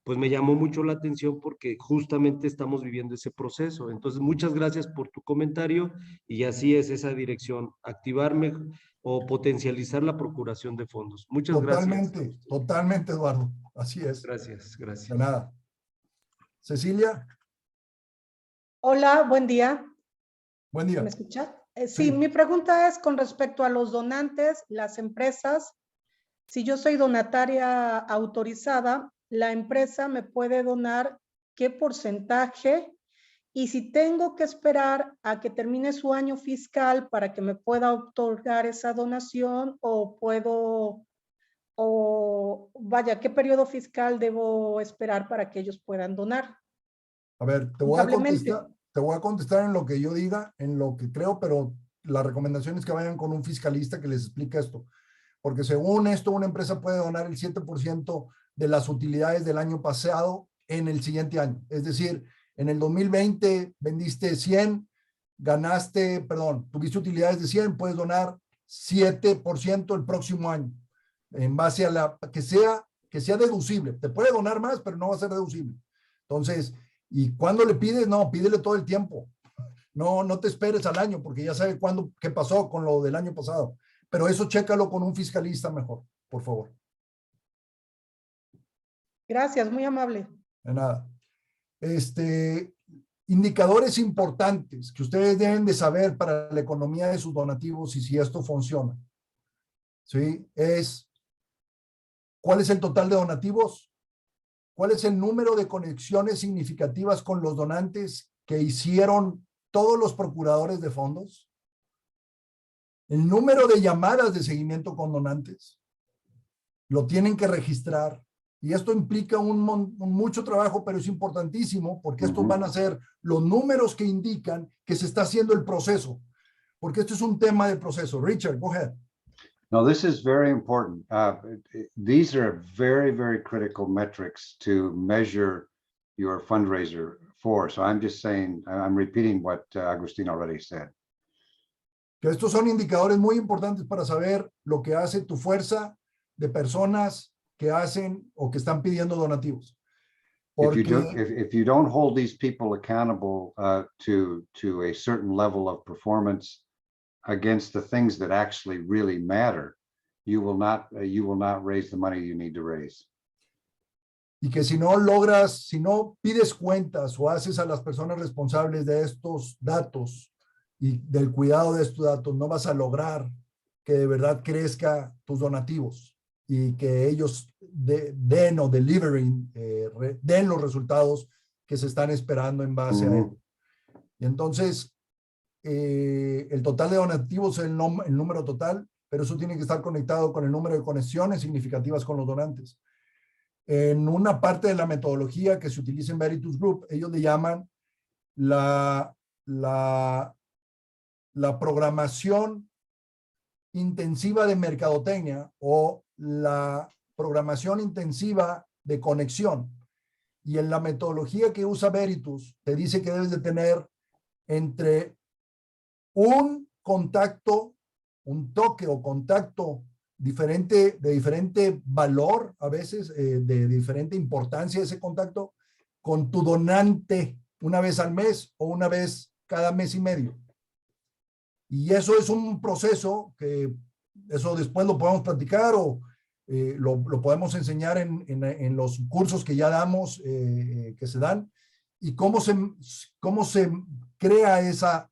pues me llamó mucho la atención porque justamente estamos viviendo ese proceso. Entonces, muchas gracias por tu comentario y así es esa dirección, activarme o potencializar la procuración de fondos. Muchas gracias. Totalmente, totalmente, Eduardo. Así es. Gracias, De gracias. nada. Cecilia, Hola, buen día. buen día. ¿Me escucha? Sí. Sí, mi pregunta es con respecto a los donantes, las empresas. Si yo soy donataria autorizada, la empresa me puede donar qué porcentaje y si tengo que esperar a que termine su año fiscal para que me pueda otorgar esa donación o puedo, o vaya, ¿qué periodo fiscal debo esperar para que ellos puedan donar? A ver, te Lamentablemente. voy a contestar en lo que yo diga, en lo que creo, pero la recomendación es que vayan con un fiscalista que les explique esto. Porque según esto, una empresa puede donar el 7% de las utilidades del año pasado en el siguiente año. Es decir, en el 2020 vendiste 100, tuviste utilidades de 100, puedes donar 7% el próximo año. En base a que sea deducible. Te puede donar más, pero no va a ser deducible. Entonces, ¿y cuándo le pides? No, pídele todo el tiempo. No te esperes al año, porque ya sabe qué pasó con lo del año pasado. Pero eso chécalo con un fiscalista mejor, por favor. Gracias, muy amable. De nada. Indicadores importantes que ustedes deben de saber para la economía de sus donativos y si esto funciona. ¿Sí? ¿Cuál es el total de donativos? ¿Cuál es el número de conexiones significativas con los donantes que hicieron todos los procuradores de fondos? El número de llamadas de seguimiento con donantes. Lo tienen que registrar. Y esto implica mucho trabajo, pero es importantísimo porque estos van a ser los números que indican que se está haciendo el proceso. Porque esto es un tema de proceso. Richard, go ahead. No, this is very important. These are very, very critical metrics to measure your fundraiser for. So I'm just saying, I'm repeating what Agustin already said. Que estos son indicadores muy importantes para saber lo que hace tu fuerza de personas que hacen o que están pidiendo donativos. Porque if you don't hold these people accountable to a certain level of performance against the things that actually really matter, you will not raise the money you need to raise. y que si no logras, si no pides cuentas o haces a las personas responsables de estos datos y del cuidado de estos datos, no vas a lograr que de verdad crezca tus donativos y que ellos den o delivering, den los resultados que se están esperando en base a ello. Y entonces, el total de donativos es el número total, pero eso tiene que estar conectado con el número de conexiones significativas con los donantes. En una parte de la metodología que se utiliza en Veritas Group, ellos le llaman la programación intensiva de mercadotecnia o la programación intensiva de conexión. Y en la metodología que usa Veritas, te dice que debes de tener entre un contacto, un toque o contacto de diferente valor, a veces de diferente importancia ese contacto, con tu donante una vez al mes o una vez cada mes y medio. Y eso es un proceso que eso después lo podemos platicar o lo podemos enseñar en los cursos que ya damos, que se dan, y cómo se crea esa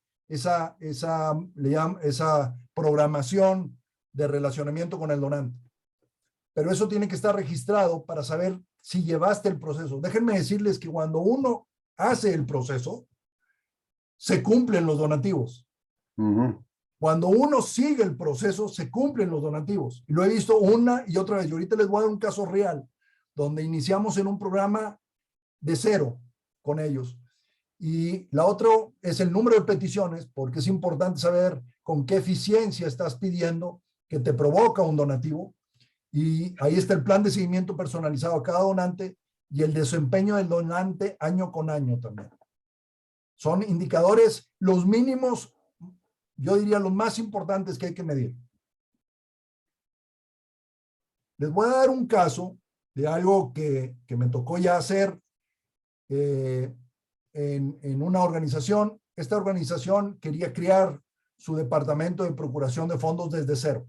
programación de relacionamiento con el donante. Pero eso tiene que estar registrado para saber si llevaste el proceso. Déjenme decirles que cuando uno hace el proceso, se cumplen los donativos. Cuando uno sigue el proceso, se cumplen los donativos. Y lo he visto una y otra vez. Y ahorita les voy a dar un caso real, donde iniciamos en un programa de 0 con ellos. Y la otra es el número de peticiones, porque es importante saber con qué eficiencia estás pidiendo que te provoca un donativo. Y ahí está el plan de seguimiento personalizado a cada donante y el desempeño del donante año con año también. Son indicadores, los mínimos, yo diría los más importantes que hay que medir. Les voy a dar un caso de algo que me tocó ya hacer en una organización. Esta organización quería crear su departamento de procuración de fondos desde 0.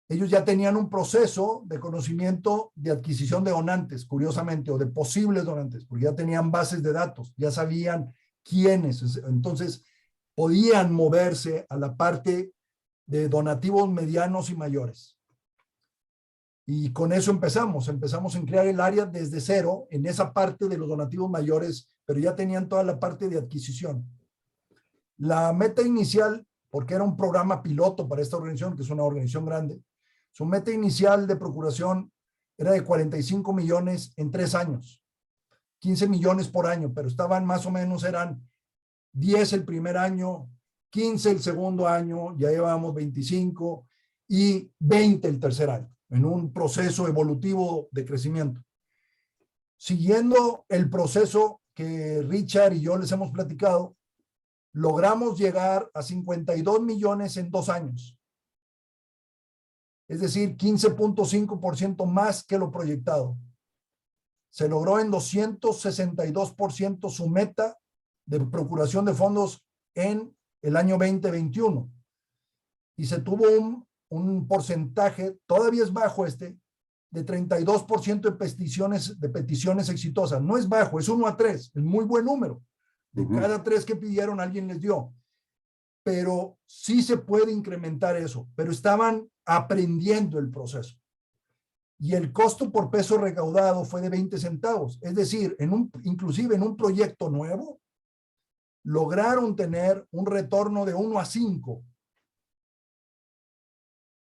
Ellos ya tenían un proceso de conocimiento de adquisición de donantes, curiosamente, o de posibles donantes, porque ya tenían bases de datos, ya sabían quiénes. Entonces, podían moverse a la parte de donativos medianos y mayores. Y con eso empezamos en crear el área desde 0, en esa parte de los donativos mayores, pero ya tenían toda la parte de adquisición. La meta inicial, porque era un programa piloto para esta organización, que es una organización grande, su meta inicial de procuración era de 45 millones en 3 años, 15 millones por año, pero estaban más o menos, eran 10 el primer año, 15 el segundo año, ya llevábamos 25 y 20 el tercer año, en un proceso evolutivo de crecimiento. Siguiendo el proceso que Richard y yo les hemos platicado, logramos llegar a 52 millones en 2 años. Es decir, 15.5% más que lo proyectado. Se logró en 262% su meta de procuración de fondos en el año 2021. Y se tuvo un porcentaje, todavía es bajo de 32% de peticiones exitosas. No es bajo, es 1 a 3, es muy buen número. De cada 3 que pidieron, alguien les dio. Pero sí se puede incrementar eso, pero estaban aprendiendo el proceso. Y el costo por peso recaudado fue de 20 centavos. Es decir, inclusive en un proyecto nuevo, lograron tener un retorno de 1 a 5.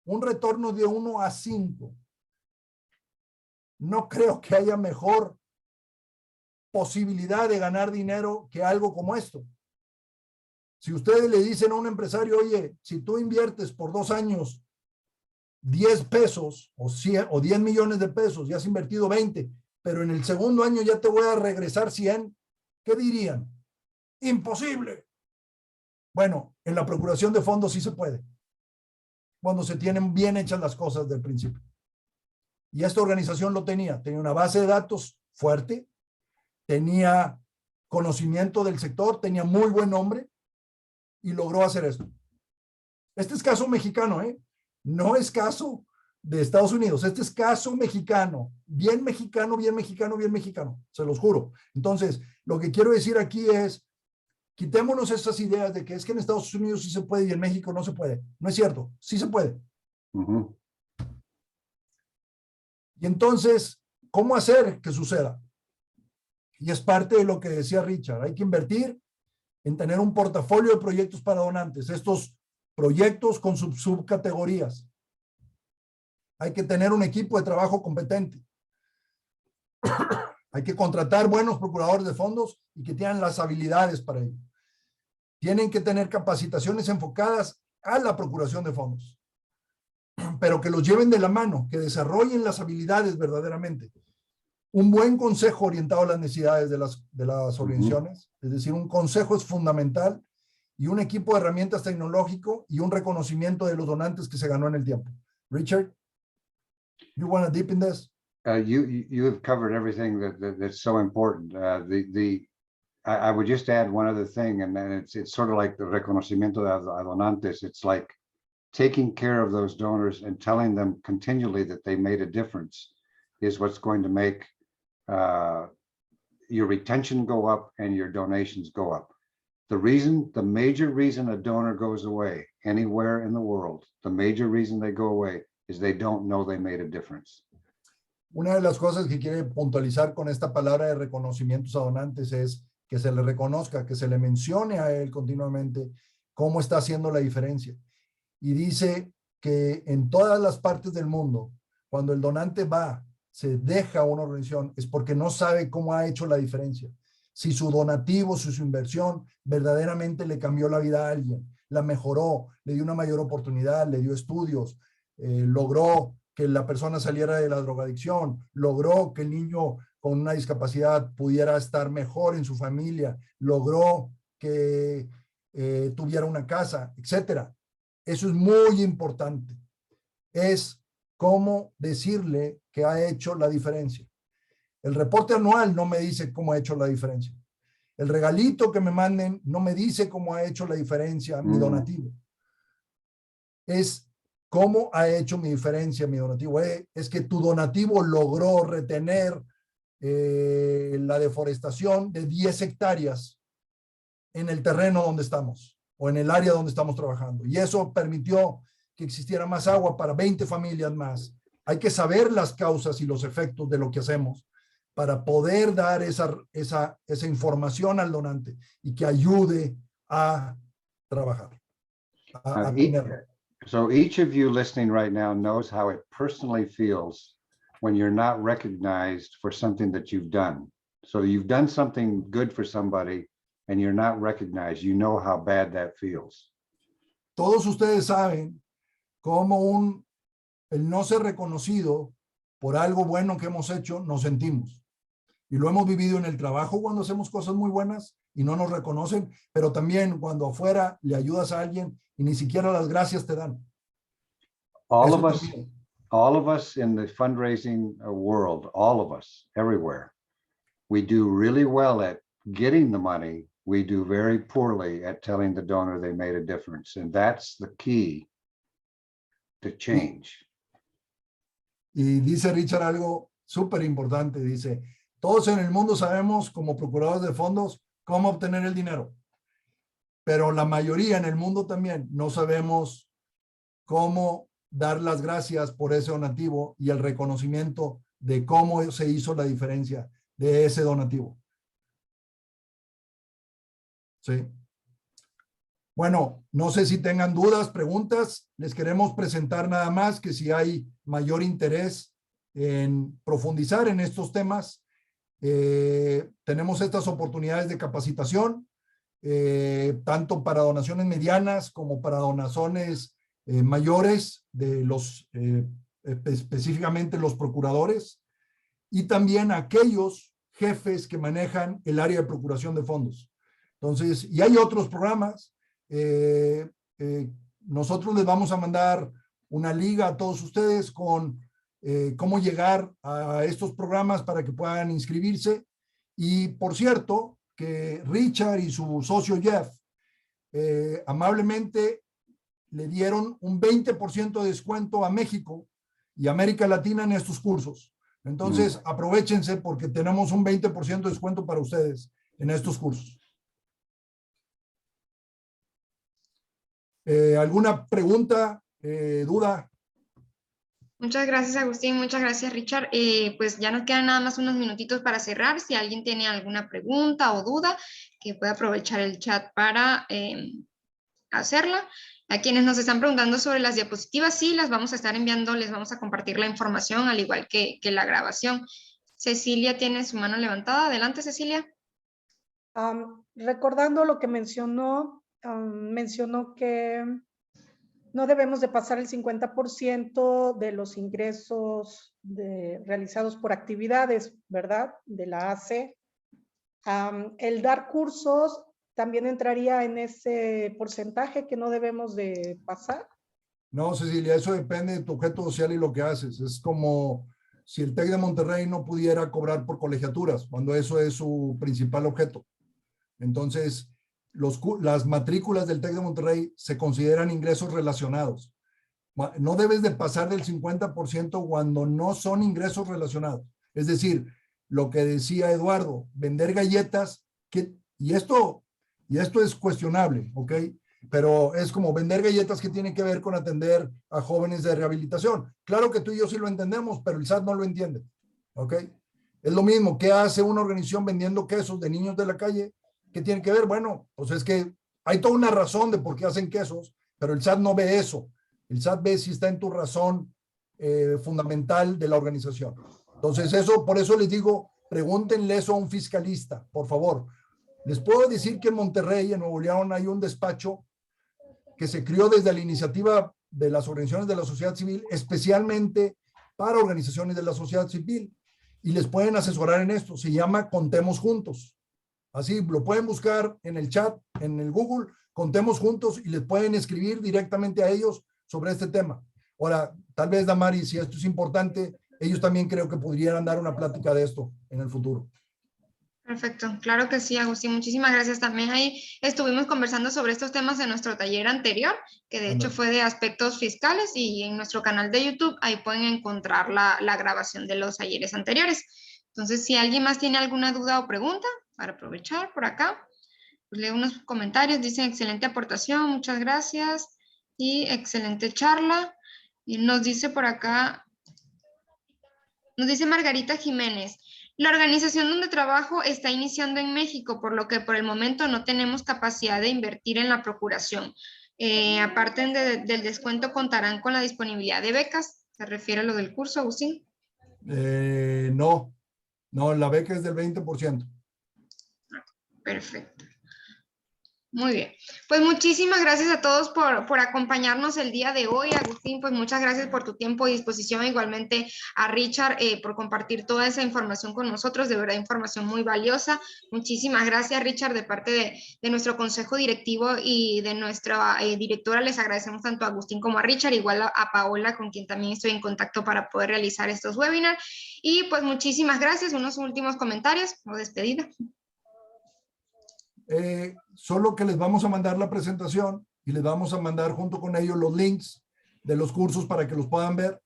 Un retorno de 1 a 5. No creo que haya mejor posibilidad de ganar dinero que algo como esto. Si ustedes le dicen a un empresario, oye, si tú inviertes por 2 años 10 pesos o 10 millones de pesos, ya has invertido 20, pero en el segundo año ya te voy a regresar 100, ¿qué dirían? Imposible. Bueno, en la procuración de fondos sí se puede, cuando se tienen bien hechas las cosas del principio. Y esta organización lo tenía una base de datos fuerte, tenía conocimiento del sector, tenía muy buen nombre y logró hacer esto. Este es caso mexicano, ¿eh? No es caso de Estados Unidos. Este es caso mexicano, bien mexicano, bien mexicano, bien mexicano, se los juro. Entonces, lo que quiero decir aquí es, quitémonos esas ideas de que es que en Estados Unidos sí se puede y en México no se puede. No es cierto, sí se puede. Y entonces, ¿cómo hacer que suceda? Y es parte de lo que decía Richard. Hay que invertir en tener un portafolio de proyectos para donantes. Estos proyectos con subcategorías. Hay que tener un equipo de trabajo competente. Hay que contratar buenos procuradores de fondos y que tengan las habilidades para ello. Tienen que tener capacitaciones enfocadas a la procuración de fondos, pero que los lleven de la mano, que desarrollen las habilidades verdaderamente. Un buen consejo orientado a las necesidades de las organizaciones, es decir, un consejo es fundamental, y un equipo de herramientas tecnológico y un reconocimiento de los donantes que se ganó en el tiempo. Richard, you want to deep in this? You have covered everything that's so important. I would just add one other thing, and then it's sort of like the reconocimiento de donantes. It's like taking care of those donors and telling them continually that they made a difference is what's going to make your retention go up and your donations go up. The major reason a donor goes away anywhere in the world, the major reason they go away is they don't know they made a difference. Una de las cosas que quiere puntualizar con esta palabra de reconocimientos a donantes es que se le reconozca, que se le mencione a él continuamente cómo está haciendo la diferencia. Y dice que en todas las partes del mundo, cuando el donante va, se deja una organización, es porque no sabe cómo ha hecho la diferencia. Si su donativo, su inversión verdaderamente le cambió la vida a alguien, la mejoró, le dio una mayor oportunidad, le dio estudios, logró que la persona saliera de la drogadicción, logró que el niño con una discapacidad pudiera estar mejor en su familia, logró que tuviera una casa, etcétera. Eso es muy importante. Es cómo decirle que ha hecho la diferencia. El reporte anual no me dice cómo ha hecho la diferencia. El regalito que me manden no me dice cómo ha hecho la diferencia mi donativo. Es cómo ha hecho mi diferencia mi donativo. Es que tu donativo logró retener la deforestación de 10 hectáreas en el terreno donde estamos o en el área donde estamos trabajando. Y eso permitió que existiera más agua para 20 familias más. Hay que saber las causas y los efectos de lo que hacemos para poder dar esa información al donante y que ayude a trabajar. So each of you listening right now knows how it personally feels when you're not recognized for something that you've done. So you've done something good for somebody and you're not recognized. You know how bad that feels. Todos ustedes saben cómo el no ser reconocido por algo bueno que hemos hecho, nos sentimos. Y lo hemos vivido en el trabajo cuando hacemos cosas muy buenas y no nos reconocen, pero también cuando afuera le ayudas a alguien y ni siquiera las gracias te dan. All of us in the fundraising world, all of us, everywhere, we do really well at getting the money. We do very poorly at telling the donor they made a difference. And that's the key to change. Y dice Richard algo súper importante, dice, todos en el mundo sabemos como procuradores de fondos cómo obtener el dinero, pero la mayoría en el mundo también no sabemos cómo dar las gracias por ese donativo y el reconocimiento de cómo se hizo la diferencia de ese donativo. Sí. Bueno, no sé si tengan dudas, preguntas. Les queremos presentar nada más que si hay mayor interés en profundizar en estos temas, tenemos estas oportunidades de capacitación, tanto para donaciones medianas como para donaciones mayores de específicamente los procuradores y también aquellos jefes que manejan el área de procuración de fondos. Entonces, y hay otros programas. Nosotros les vamos a mandar una liga a todos ustedes con cómo llegar a estos programas para que puedan inscribirse. Y por cierto, que Richard y su socio Jeff amablemente le dieron un 20% de descuento a México y América Latina en estos cursos. Entonces, aprovéchense porque tenemos un 20% de descuento para ustedes en estos cursos. ¿Alguna pregunta, duda? Muchas gracias, Agustín. Muchas gracias, Richard. Pues ya nos quedan nada más unos minutitos para cerrar. Si alguien tiene alguna pregunta o duda, que pueda aprovechar el chat para hacerla. A quienes nos están preguntando sobre las diapositivas, sí, las vamos a estar enviando, les vamos a compartir la información, al igual que la grabación. Cecilia tiene su mano levantada. Adelante, Cecilia. Recordando lo que mencionó, mencionó que no debemos de pasar el 50% de los ingresos realizados por actividades, ¿verdad? De la AC. El dar cursos también entraría en ese porcentaje que no debemos de pasar. No, Cecilia, eso depende de tu objeto social y lo que haces. Es como si el TEC de Monterrey no pudiera cobrar por colegiaturas, cuando eso es su principal objeto. Entonces, las matrículas del TEC de Monterrey se consideran ingresos relacionados. No debes de pasar del 50% cuando no son ingresos relacionados. Es decir, lo que decía Eduardo, vender galletas, y esto es cuestionable, ¿ok? Pero es como vender galletas que tienen que ver con atender a jóvenes de rehabilitación. Claro que tú y yo sí lo entendemos, pero el SAT no lo entiende, ¿ok? Es lo mismo, ¿qué hace una organización vendiendo quesos de niños de la calle? ¿Qué tiene que ver? Bueno, pues es que hay toda una razón de por qué hacen quesos, pero el SAT no ve eso. El SAT ve si está en tu razón fundamental de la organización. Entonces, por eso les digo, pregúntenle eso a un fiscalista, por favor. Les puedo decir que en Monterrey, en Nuevo León, hay un despacho que se creó desde la iniciativa de las organizaciones de la sociedad civil, especialmente para organizaciones de la sociedad civil, y les pueden asesorar en esto. Se llama Contemos Juntos. Así lo pueden buscar en el chat, en el Google, Contemos Juntos, y les pueden escribir directamente a ellos sobre este tema. Ahora, tal vez, Damari, si esto es importante, ellos también creo que podrían dar una plática de esto en el futuro. Perfecto, claro que sí, Agustín, muchísimas gracias. También ahí estuvimos conversando sobre estos temas en nuestro taller anterior, que de hecho fue de aspectos fiscales, y en nuestro canal de YouTube ahí pueden encontrar la grabación de los talleres anteriores. Entonces, si alguien más tiene alguna duda o pregunta, para aprovechar por acá, pues leo unos comentarios. Dicen: excelente aportación, muchas gracias, y excelente charla. Y nos dice por acá, nos dice Margarita Jiménez: la organización donde trabajo está iniciando en México, por lo que por el momento no tenemos capacidad de invertir en la procuración. Aparte del descuento, ¿contarán con la disponibilidad de becas? ¿Se refiere a lo del curso, Agustín? No, la beca es del 20%. Perfecto. Muy bien. Pues muchísimas gracias a todos por acompañarnos el día de hoy. Agustín, pues muchas gracias por tu tiempo y disposición. Igualmente a Richard por compartir toda esa información con nosotros. De verdad, información muy valiosa. Muchísimas gracias, Richard, de parte de nuestro consejo directivo y de nuestra directora. Les agradecemos tanto a Agustín como a Richard, igual a Paola, con quien también estoy en contacto para poder realizar estos webinars. Y pues muchísimas gracias. Unos últimos comentarios o despedida. Solo que les vamos a mandar la presentación y les vamos a mandar junto con ellos los links de los cursos para que los puedan ver.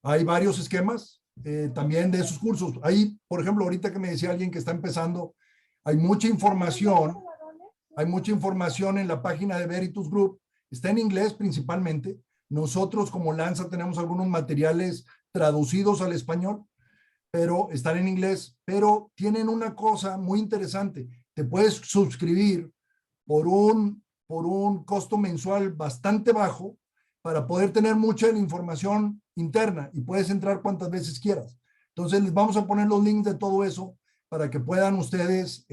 Hay varios esquemas también de esos cursos. Ahí, por ejemplo, ahorita que me decía alguien que está empezando, hay mucha información en la página de Veritus Group. Está en inglés principalmente. Nosotros como Lanza tenemos algunos materiales traducidos al español, pero están en inglés, pero tienen una cosa muy interesante. Te puedes suscribir por un costo mensual bastante bajo para poder tener mucha información interna y puedes entrar cuantas veces quieras. Entonces les vamos a poner los links de todo eso para que puedan ustedes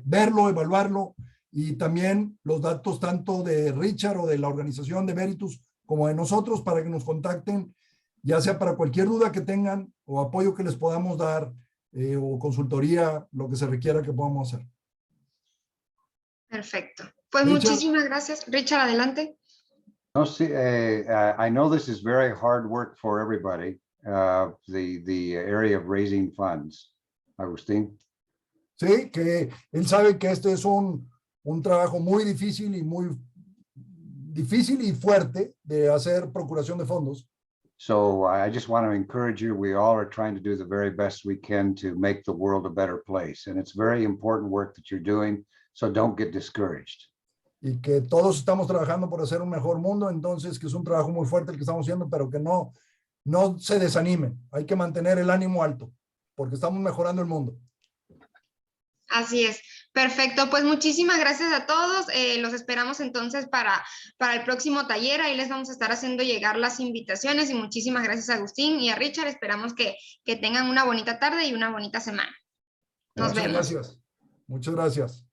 verlo, evaluarlo, y también los datos tanto de Richard o de la organización de Veritus como de nosotros para que nos contacten, ya sea para cualquier duda que tengan o apoyo que les podamos dar o consultoría, lo que se requiera que podamos hacer. Perfecto. Pues Richard. Muchísimas gracias. Richard, adelante. No, sí, I know this is very hard work for everybody, the area of raising funds. Agustín. Sí, que él sabe que este es un trabajo muy difícil y fuerte de hacer procuración de fondos. So I just want to encourage you. We all are trying to do the very best we can to make the world a better place. And it's very important work that you're doing. So don't get discouraged. Y que todos estamos trabajando por hacer un mejor mundo, entonces que es un trabajo muy fuerte el que estamos haciendo, pero que no se desanimen. Hay que mantener el ánimo alto, porque estamos mejorando el mundo. Así es. Perfecto, pues muchísimas gracias a todos. Los esperamos entonces para el próximo taller. Ahí les vamos a estar haciendo llegar las invitaciones y muchísimas gracias a Agustín y a Richard. Esperamos que tengan una bonita tarde y una bonita semana. Nos vemos. Muchas gracias. Muchas gracias.